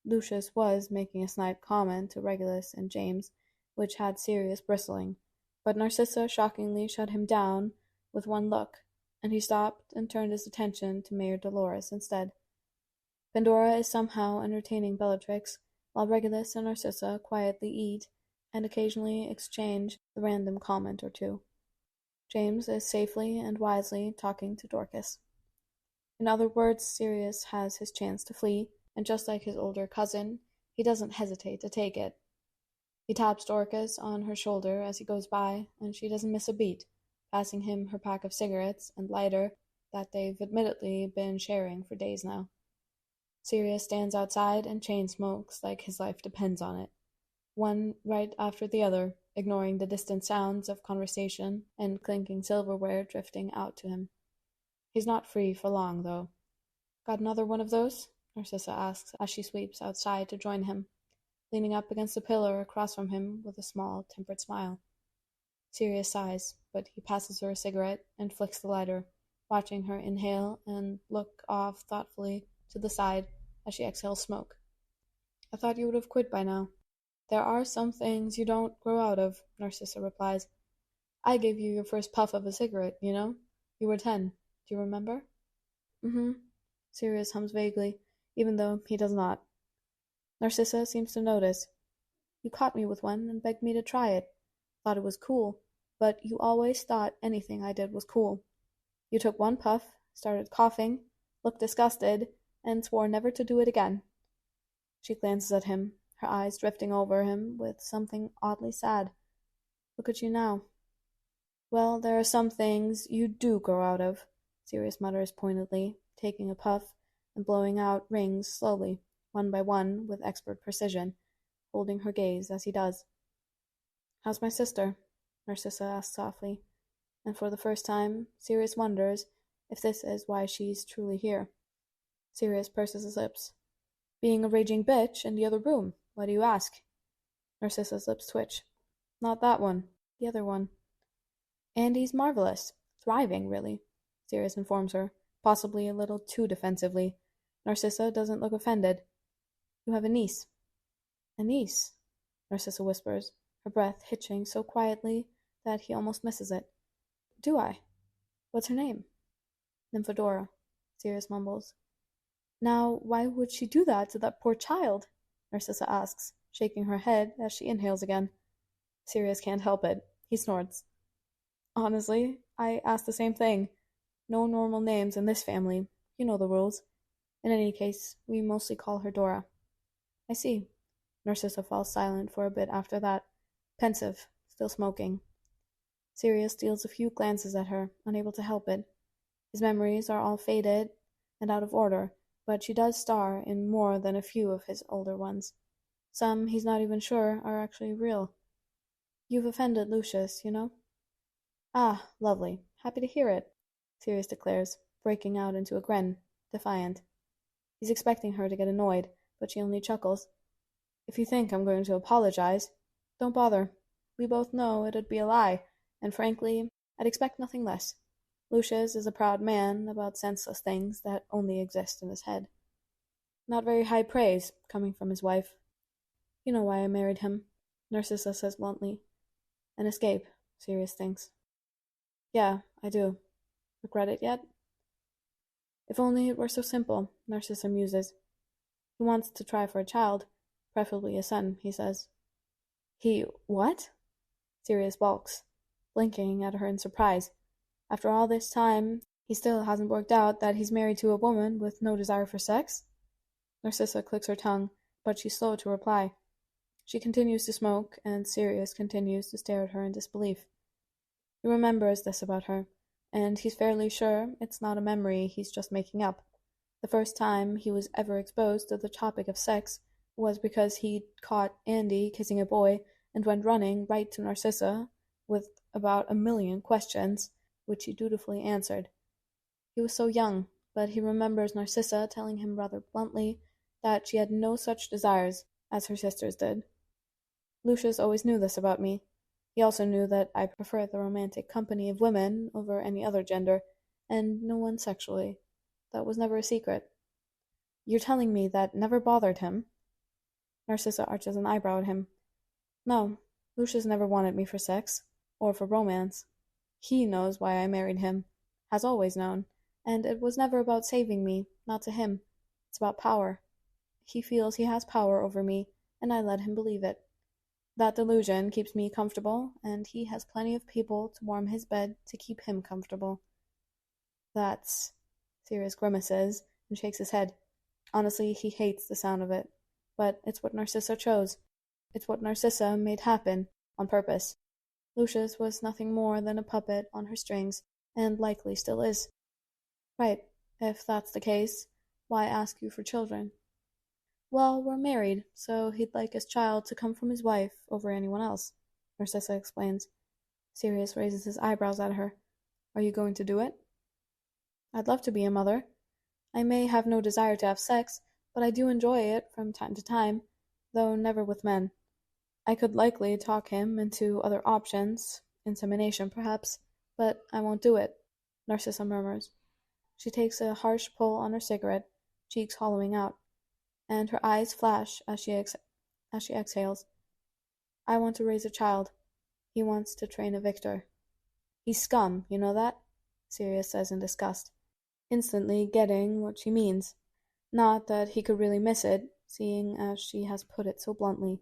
Lucius was making a snide comment to Regulus and James, which had Sirius bristling, but Narcissa shockingly shut him down with one look, and he stopped and turned his attention to Mayor Dolores instead. Pandora is somehow entertaining Bellatrix, while Regulus and Narcissa quietly eat and occasionally exchange a random comment or two. James is safely and wisely talking to Dorcas. In other words, Sirius has his chance to flee, and just like his older cousin, he doesn't hesitate to take it. He taps Dorcas on her shoulder as he goes by, and she doesn't miss a beat, passing him her pack of cigarettes and lighter that they've admittedly been sharing for days now. Sirius stands outside and chain smokes like his life depends on it, one right after the other, ignoring the distant sounds of conversation and clinking silverware drifting out to him. He's not free for long, though. Got another one of those? Narcissa asks as she sweeps outside to join him, leaning up against a pillar across from him with a small, tempered smile. Sirius sighs, but he passes her a cigarette and flicks the lighter, watching her inhale and look off thoughtfully to the side as she exhales smoke. I thought you would have quit by now. There are some things you don't grow out of, Narcissa replies. I gave you your first puff of a cigarette, you know? You were 10. Do you remember? Mm-hmm. Sirius hums vaguely, even though he does not. Narcissa seems to notice. You caught me with one and begged me to try it. Thought it was cool, but you always thought anything I did was cool. You took one puff, started coughing, looked disgusted, and swore never to do it again. She glances at him, her eyes drifting over him with something oddly sad. Look at you now. Well, there are some things you do grow out of, Sirius mutters pointedly, taking a puff and blowing out rings slowly, one by one, with expert precision, holding her gaze as he does. How's my sister? Narcissa asks softly, and for the first time, Sirius wonders if this is why she's truly here. Sirius purses his lips. Being a raging bitch in the other room. Why do you ask? Narcissa's lips twitch. Not that one. The other one. Andy's marvelous. Thriving, really, Sirius informs her, possibly a little too defensively. Narcissa doesn't look offended. You have a niece. A niece, Narcissa whispers, her breath hitching so quietly that he almost misses it. Do I? What's her name? Nymphadora, Sirius mumbles. Now, why would she do that to that poor child? Narcissa asks, shaking her head as she inhales again. Sirius can't help it. He snorts. Honestly, I asked the same thing. No normal names in this family. You know the rules. In any case, we mostly call her Dora. I see. Narcissa falls silent for a bit after that, pensive, still smoking. Sirius steals a few glances at her, unable to help it. His memories are all faded and out of order, but she does star in more than a few of his older ones. Some he's not even sure are actually real. You've offended Lucius, you know? Ah, lovely. Happy to hear it, Sirius declares, breaking out into a grin, defiant. He's expecting her to get annoyed, but she only chuckles. If you think I'm going to apologize, don't bother. We both know it'd be a lie, and frankly, I'd expect nothing less. Lucius is a proud man about senseless things that only exist in his head. Not very high praise, coming from his wife. You know why I married him, Narcissa says bluntly. An escape, Sirius thinks. Yeah, I do. Regret it yet? If only it were so simple, Narcissa muses. He wants to try for a child, preferably a son, he says. He what? Sirius balks, blinking at her in surprise. After all this time, he still hasn't worked out that he's married to a woman with no desire for sex? Narcissa clicks her tongue, but she's slow to reply. She continues to smoke, and Sirius continues to stare at her in disbelief. He remembers this about her, and he's fairly sure it's not a memory he's just making up. The first time he was ever exposed to the topic of sex was because he'd caught Andy kissing a boy and went running right to Narcissa with about 1,000,000 questions, which he dutifully answered. He was so young, but he remembers Narcissa telling him rather bluntly that she had no such desires as her sisters did. Lucius always knew this about me. He also knew that I prefer the romantic company of women over any other gender, and no one sexually. That was never a secret. You're telling me that never bothered him? Narcissa arches an eyebrow at him. No, Lucius never wanted me for sex, or for romance. He knows why I married him, has always known, and it was never about saving me, not to him. It's about power. He feels he has power over me, and I let him believe it. That delusion keeps me comfortable, and he has plenty of people to warm his bed to keep him comfortable. That's... Sirius grimaces and shakes his head. Honestly, he hates the sound of it. But it's what Narcissa chose. It's what Narcissa made happen, on purpose. Lucius was nothing more than a puppet on her strings, and likely still is. Right, if that's the case, why ask you for children? Well, we're married, so he'd like his child to come from his wife over anyone else, Narcissa explains. Sirius raises his eyebrows at her. Are you going to do it? I'd love to be a mother. I may have no desire to have sex, but I do enjoy it from time to time, though never with men. I could likely talk him into other options, insemination perhaps, but I won't do it, Narcissa murmurs. She takes a harsh pull on her cigarette, cheeks hollowing out, and her eyes flash as she exhales. I want to raise a child. He wants to train a victor. He's scum, you know that? Sirius says in disgust, instantly getting what she means. Not that he could really miss it, seeing as she has put it so bluntly.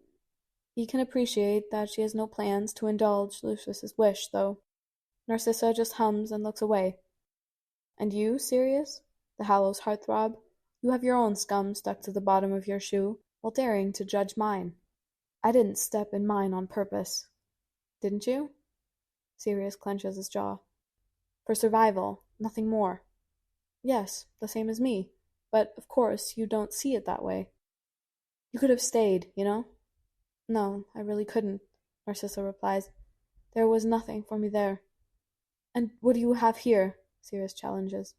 He can appreciate that she has no plans to indulge Lucius's wish, though. Narcissa just hums and looks away. And you, Sirius? The Hallows heartthrob? You have your own scum stuck to the bottom of your shoe, while daring to judge mine. I didn't step in mine on purpose. Didn't you? Sirius clenches his jaw. For survival, nothing more. Yes, the same as me, but of course you don't see it that way. You could have stayed, you know? No, I really couldn't, Narcissa replies. There was nothing for me there. And what do you have here? Sirius challenges.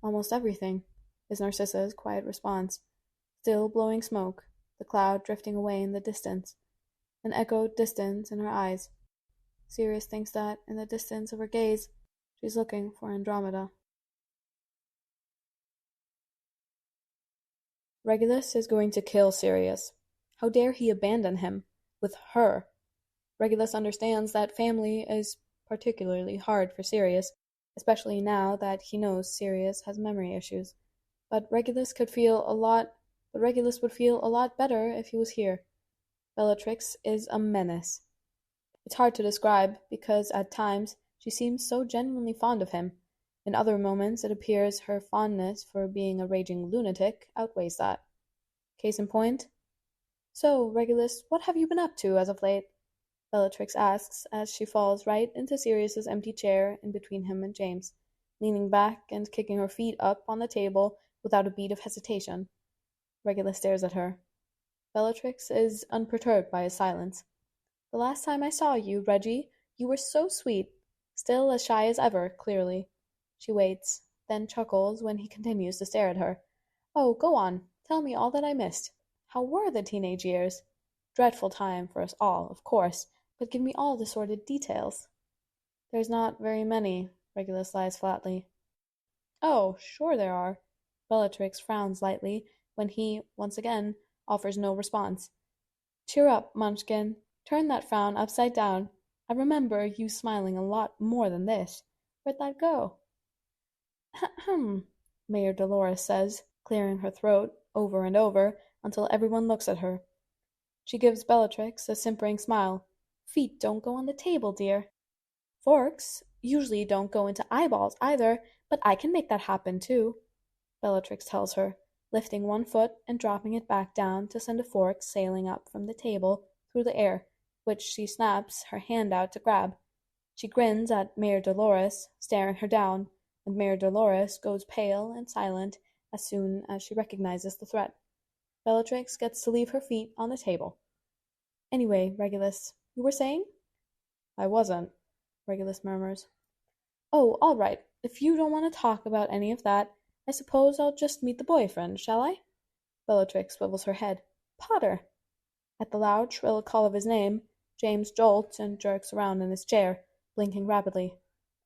Almost everything, is Narcissa's quiet response, still blowing smoke, the cloud drifting away in the distance, an echoed distance in her eyes. Sirius thinks that, in the distance of her gaze, she's looking for Andromeda. Regulus is going to kill Sirius. How dare he abandon him? With her. Regulus understands that family is particularly hard for Sirius, especially now that he knows Sirius has memory issues. But Regulus would feel a lot better if he was here. Bellatrix is a menace. It's hard to describe, because at times she seems so genuinely fond of him. In other moments it appears her fondness for being a raging lunatic outweighs that. Case in point. "So, Regulus, what have you been up to as of late?" Bellatrix asks, as she falls right into Sirius's empty chair in between him and James, leaning back and kicking her feet up on the table without a beat of hesitation. Regulus stares at her. Bellatrix is unperturbed by his silence. "The last time I saw you, Reggie, you were so sweet. Still as shy as ever, clearly." She waits, then chuckles when he continues to stare at her. "Oh, go on. Tell me all that I missed. How were the teenage years? Dreadful time for us all, of course, but give me all the sordid details." "There's not very many," Regulus lies flatly. "Oh, sure there are." Bellatrix frowns lightly when he, once again, offers no response. "Cheer up, Munchkin. Turn that frown upside down. I remember you smiling a lot more than this. Where'd that go?" "Ahem," Mayor Dolores says, clearing her throat over and over until everyone looks at her. She gives Bellatrix a simpering smile. "Feet don't go on the table, dear. Forks usually don't go into eyeballs either, but I can make that happen too," Bellatrix tells her, lifting one foot and dropping it back down to send a fork sailing up from the table through the air, which she snaps her hand out to grab. She grins at Mayor Dolores, staring her down, and Mayor Dolores goes pale and silent as soon as she recognizes the threat. Bellatrix gets to leave her feet on the table. "Anyway, Regulus, you were saying?" "I wasn't," Regulus murmurs. "Oh, all right. If you don't want to talk about any of that, I suppose I'll just meet the boyfriend, shall I?" Bellatrix swivels her head. "Potter!" At the loud, shrill call of his name, James jolts and jerks around in his chair, blinking rapidly.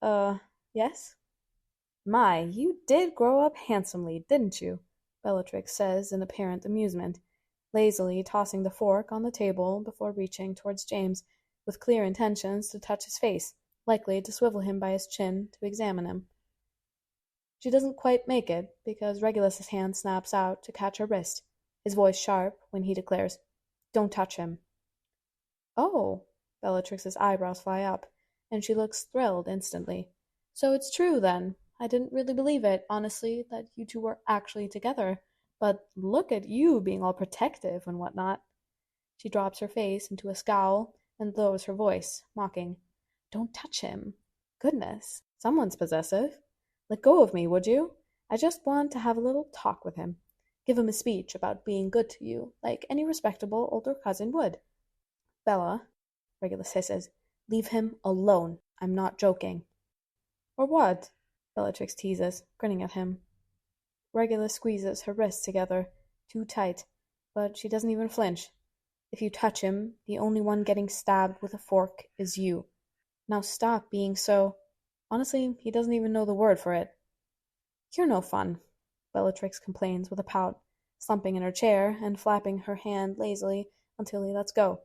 Yes?" "My, you did grow up handsomely, didn't you?" Bellatrix says in apparent amusement, lazily tossing the fork on the table before reaching towards James, with clear intentions to touch his face, likely to swivel him by his chin to examine him. She doesn't quite make it, because Regulus's hand snaps out to catch her wrist, his voice sharp when he declares, "Don't touch him." "Oh!" Bellatrix's eyebrows fly up, and she looks thrilled instantly. "So it's true, then. I didn't really believe it, honestly, that you two were actually together. But look at you being all protective and whatnot." She drops her face into a scowl and lowers her voice, mocking. "Don't touch him. Goodness, someone's possessive. Let go of me, would you? I just want to have a little talk with him. Give him a speech about being good to you, like any respectable older cousin would." "Bella," Regulus hisses, "leave him alone. I'm not joking." "Or what?" Bellatrix teases, grinning at him. Regulus squeezes her wrists together, too tight, but she doesn't even flinch. "If you touch him, the only one getting stabbed with a fork is you. Now stop being so—" Honestly, he doesn't even know the word for it. "You're no fun," Bellatrix complains with a pout, slumping in her chair and flapping her hand lazily until he lets go.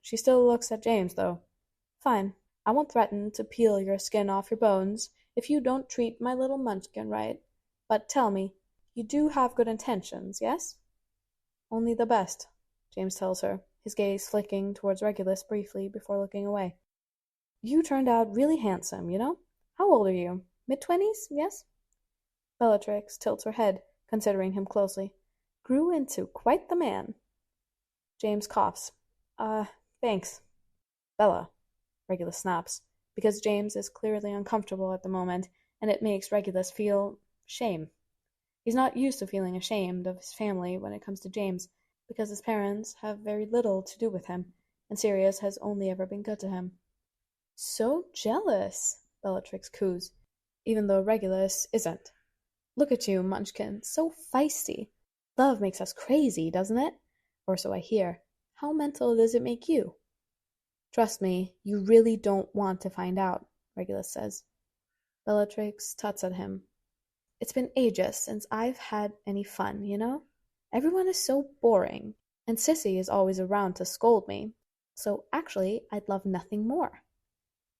She still looks at James, though. "Fine. I won't threaten to peel your skin off your bones if you don't treat my little Munchkin right. But tell me, you do have good intentions, yes?" "Only the best," James tells her, his gaze flicking towards Regulus briefly before looking away. "You turned out really handsome, you know. How old are you? Mid-20s, yes?" Bellatrix tilts her head, considering him closely. "Grew into quite the man." James coughs. Thanks." "Bella," Regulus snaps, because James is clearly uncomfortable at the moment, and it makes Regulus feel shame. He's not used to feeling ashamed of his family when it comes to James, because his parents have very little to do with him, and Sirius has only ever been good to him. "So jealous," Bellatrix coos, even though Regulus isn't. "Look at you, Munchkin, so feisty. Love makes us crazy, doesn't it? Or so I hear. How mental does it make you?" "Trust me, you really don't want to find out," Regulus says. Bellatrix tuts at him. "It's been ages since I've had any fun, you know? Everyone is so boring, and Sissy is always around to scold me, so actually I'd love nothing more.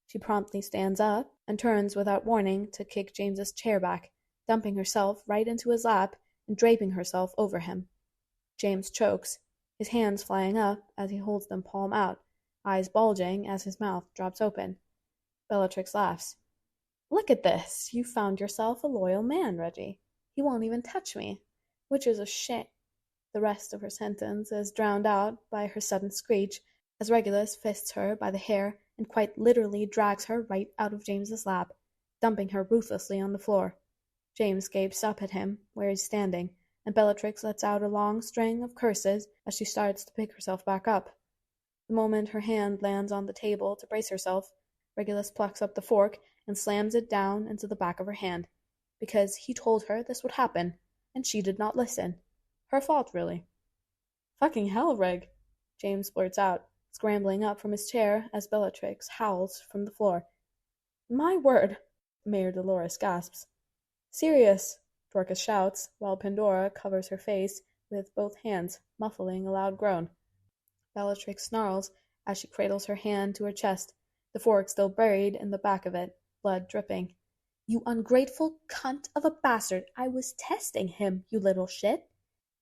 She promptly stands up and turns without warning to kick James's chair back, dumping herself right into his lap and draping herself over him. James chokes, his hands flying up as he holds them palm out, eyes bulging as his mouth drops open. Bellatrix laughs. Look at this! You found yourself a loyal man, Reggie. He won't even touch me, which is a shame. The rest of her sentence is drowned out by her sudden screech as Regulus fists her by the hair and quite literally drags her right out of James's lap, dumping her ruthlessly on the floor. James gapes up at him, where he's standing, and Bellatrix lets out a long string of curses as she starts to pick herself back up. The moment her hand lands on the table to brace herself, Regulus plucks up the fork and slams it down into the back of her hand, because he told her this would happen, and she did not listen. Her fault, really. Fucking hell, Reg, James blurts out, scrambling up from his chair as Bellatrix howls from the floor. My word, Mayor Dolores gasps. Sirius, Dorcas shouts, while Pandora covers her face with both hands, muffling a loud groan. Bellatrix snarls as she cradles her hand to her chest, the fork still buried in the back of it, blood dripping. You ungrateful cunt of a bastard! I was testing him, you little shit!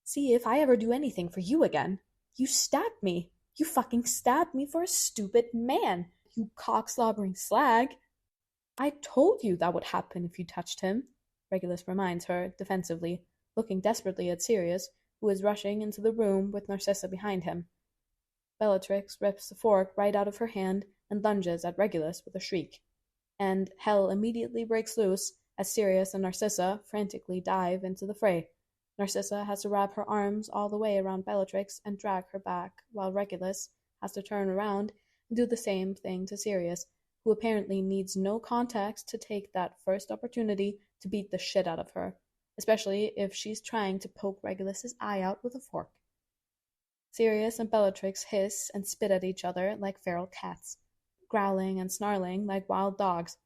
See if I ever do anything for you again! You stabbed me! You fucking stabbed me for a stupid man! You cock-slobbering slag! I told you that would happen if you touched him, Regulus reminds her, defensively, looking desperately at Sirius, who is rushing into the room with Narcissa behind him. Bellatrix rips the fork right out of her hand and lunges at Regulus with a shriek. And hell immediately breaks loose as Sirius and Narcissa frantically dive into the fray. Narcissa has to wrap her arms all the way around Bellatrix and drag her back, while Regulus has to turn around and do the same thing to Sirius, who apparently needs no context to take that first opportunity to beat the shit out of her, especially if she's trying to poke Regulus's eye out with a fork. Sirius and Bellatrix hiss and spit at each other like feral cats, growling and snarling like wild dogs,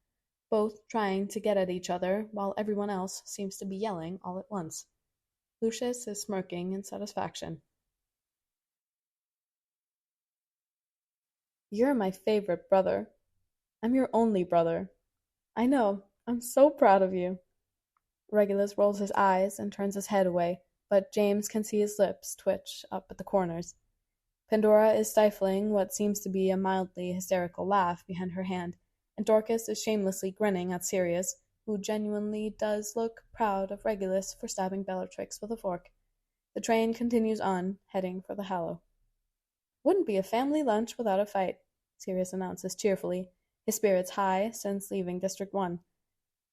both trying to get at each other while everyone else seems to be yelling all at once. Lucius is smirking in satisfaction. You're my favorite brother. I'm your only brother. I know, I'm so proud of you. Regulus rolls his eyes and turns his head away, but James can see his lips twitch up at the corners. Pandora is stifling what seems to be a mildly hysterical laugh behind her hand, and Dorcas is shamelessly grinning at Sirius, who genuinely does look proud of Regulus for stabbing Bellatrix with a fork. The train continues on, heading for the Hallow. Wouldn't be a family lunch without a fight, Sirius announces cheerfully, his spirits high since leaving District 1.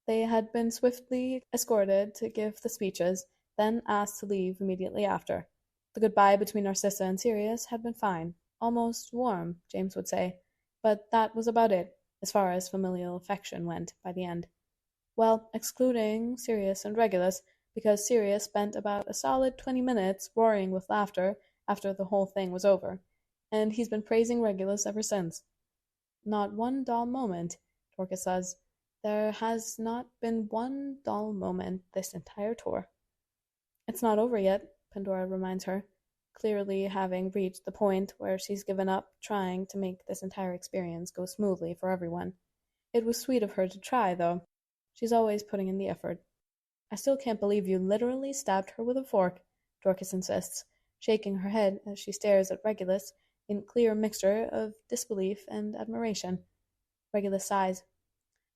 They had been swiftly escorted to give the speeches, then asked to leave immediately after. The goodbye between Narcissa and Sirius had been fine, almost warm, James would say, but that was about it, as far as familial affection went by the end. Well, excluding Sirius and Regulus, because Sirius spent about a solid 20 minutes roaring with laughter after the whole thing was over, and he's been praising Regulus ever since. Not one dull moment, Dorcas says. There has not been one dull moment this entire tour. It's not over yet, Pandora reminds her, clearly having reached the point where she's given up trying to make this entire experience go smoothly for everyone. It was sweet of her to try, though. She's always putting in the effort. I still can't believe you literally stabbed her with a fork, Dorcas insists, shaking her head as she stares at Regulus in clear mixture of disbelief and admiration. Regulus sighs.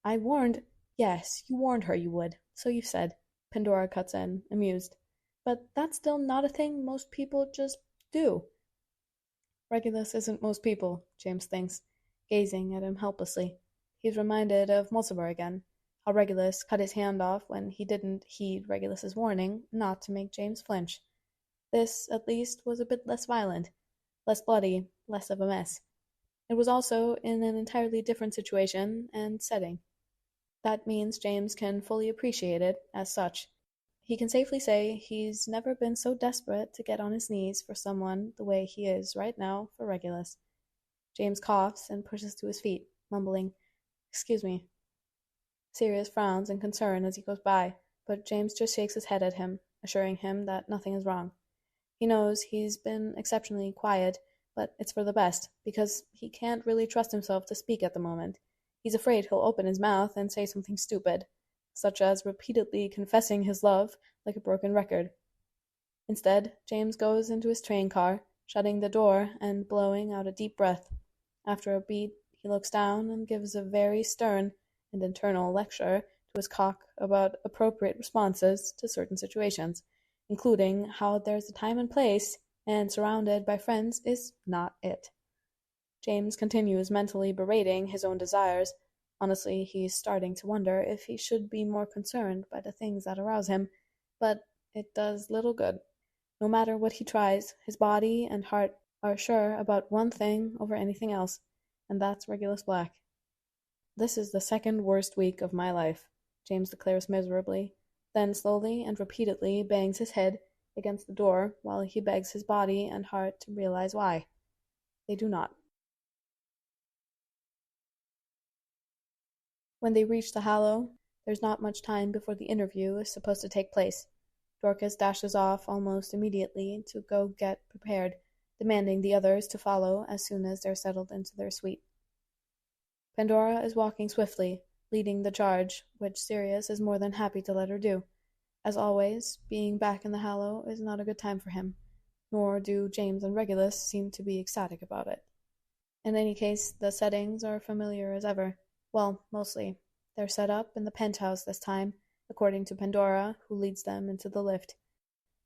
I warned— Yes, you warned her you would, so you said. Pandora cuts in, amused. But that's still not a thing most people just do. Regulus isn't most people, James thinks, gazing at him helplessly. He's reminded of Mulciber again, how Regulus cut his hand off when he didn't heed Regulus's warning not to make James flinch. This, at least, was a bit less violent, less bloody, less of a mess. It was also in an entirely different situation and setting. That means James can fully appreciate it as such. He can safely say he's never been so desperate to get on his knees for someone the way he is right now for Regulus. James coughs and pushes to his feet, mumbling, "Excuse me." Sirius frowns in concern as he goes by, but James just shakes his head at him, assuring him that nothing is wrong. He knows he's been exceptionally quiet, but it's for the best, because he can't really trust himself to speak at the moment. He's afraid he'll open his mouth and say something stupid, such as repeatedly confessing his love like a broken record. Instead, James goes into his train car, shutting the door and blowing out a deep breath. After a beat, he looks down and gives a very stern and internal lecture to his cock about appropriate responses to certain situations, including how there's a time and place, and surrounded by friends is not it. James continues mentally berating his own desires. Honestly, he's starting to wonder if he should be more concerned by the things that arouse him, but it does little good. No matter what he tries, his body and heart are sure about one thing over anything else, and that's Regulus Black. "This is the second worst week of my life," James declares miserably, then slowly and repeatedly bangs his head against the door while he begs his body and heart to realize why. They do not. When they reach the Hallow, there's not much time before the interview is supposed to take place. Dorcas dashes off almost immediately to go get prepared, demanding the others to follow as soon as they're settled into their suite. Pandora is walking swiftly, leading the charge, which Sirius is more than happy to let her do. As always, being back in the Hallow is not a good time for him, nor do James and Regulus seem to be ecstatic about it. In any case, the settings are familiar as ever. Well, mostly. They're set up in the penthouse this time, according to Pandora, who leads them into the lift.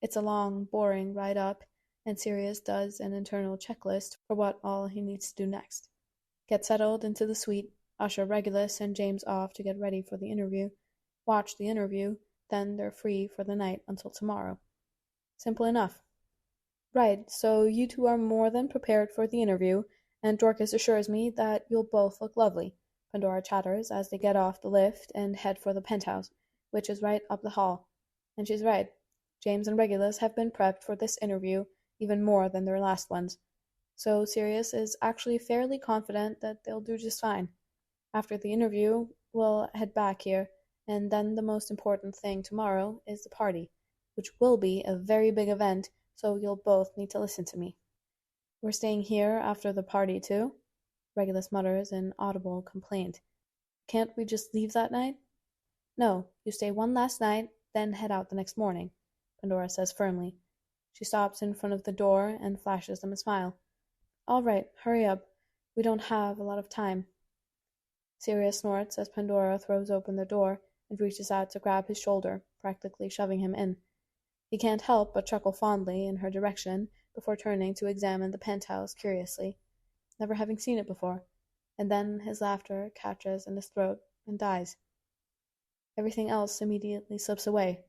It's a long, boring ride up, and Sirius does an internal checklist for what all he needs to do next. Get settled into the suite, usher Regulus and James off to get ready for the interview, watch the interview, then they're free for the night until tomorrow. Simple enough. Right, so you two are more than prepared for the interview, and Dorcas assures me that you'll both look lovely, Pandora chatters as they get off the lift and head for the penthouse, which is right up the hall. And she's right. James and Regulus have been prepped for this interview even more than their last ones, so Sirius is actually fairly confident that they'll do just fine. After the interview, we'll head back here, and then the most important thing tomorrow is the party, which will be a very big event, so you'll both need to listen to me. We're staying here after the party, too? Regulus mutters in audible complaint. Can't we just leave that night? No, you stay one last night, then head out the next morning, Pandora says firmly. She stops in front of the door and flashes them a smile. All right, hurry up. We don't have a lot of time. Sirius snorts as Pandora throws open the door and reaches out to grab his shoulder, practically shoving him in. He can't help but chuckle fondly in her direction before turning to examine the penthouse curiously, never having seen it before, and then his laughter catches in his throat and dies. Everything else immediately slips away,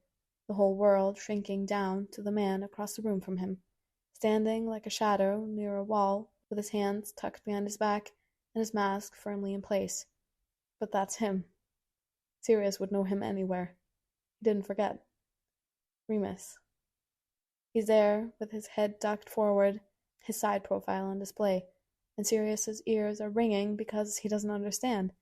the whole world shrinking down to the man across the room from him, standing like a shadow near a wall with his hands tucked behind his back and his mask firmly in place. But that's him. Sirius would know him anywhere. He didn't forget. Remus. He's there with his head ducked forward, his side profile on display, and Sirius's ears are ringing because he doesn't understand.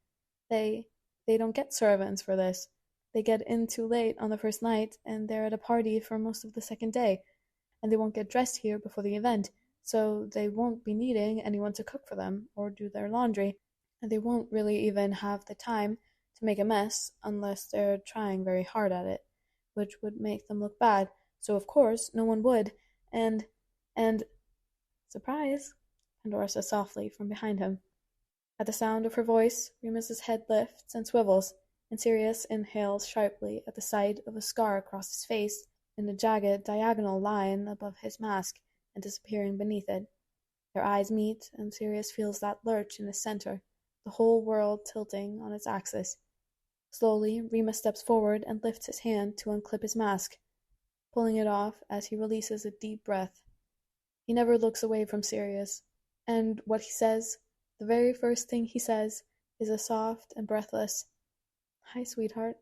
They don't get servants for this. They get in too late on the first night, and they're at a party for most of the second day, and they won't get dressed here before the event, so they won't be needing anyone to cook for them or do their laundry, and they won't really even have the time to make a mess unless they're trying very hard at it, which would make them look bad, so of course no one would, and surprise, Pandora says softly from behind him. At the sound of her voice, Remus's head lifts and swivels, and Sirius inhales sharply at the sight of a scar across his face and a jagged diagonal line above his mask and disappearing beneath it. Their eyes meet, and Sirius feels that lurch in his center, the whole world tilting on its axis. Slowly, Remus steps forward and lifts his hand to unclip his mask, pulling it off as he releases a deep breath. He never looks away from Sirius, and what he says, the very first thing he says, is a soft and breathless, "Hi, sweetheart."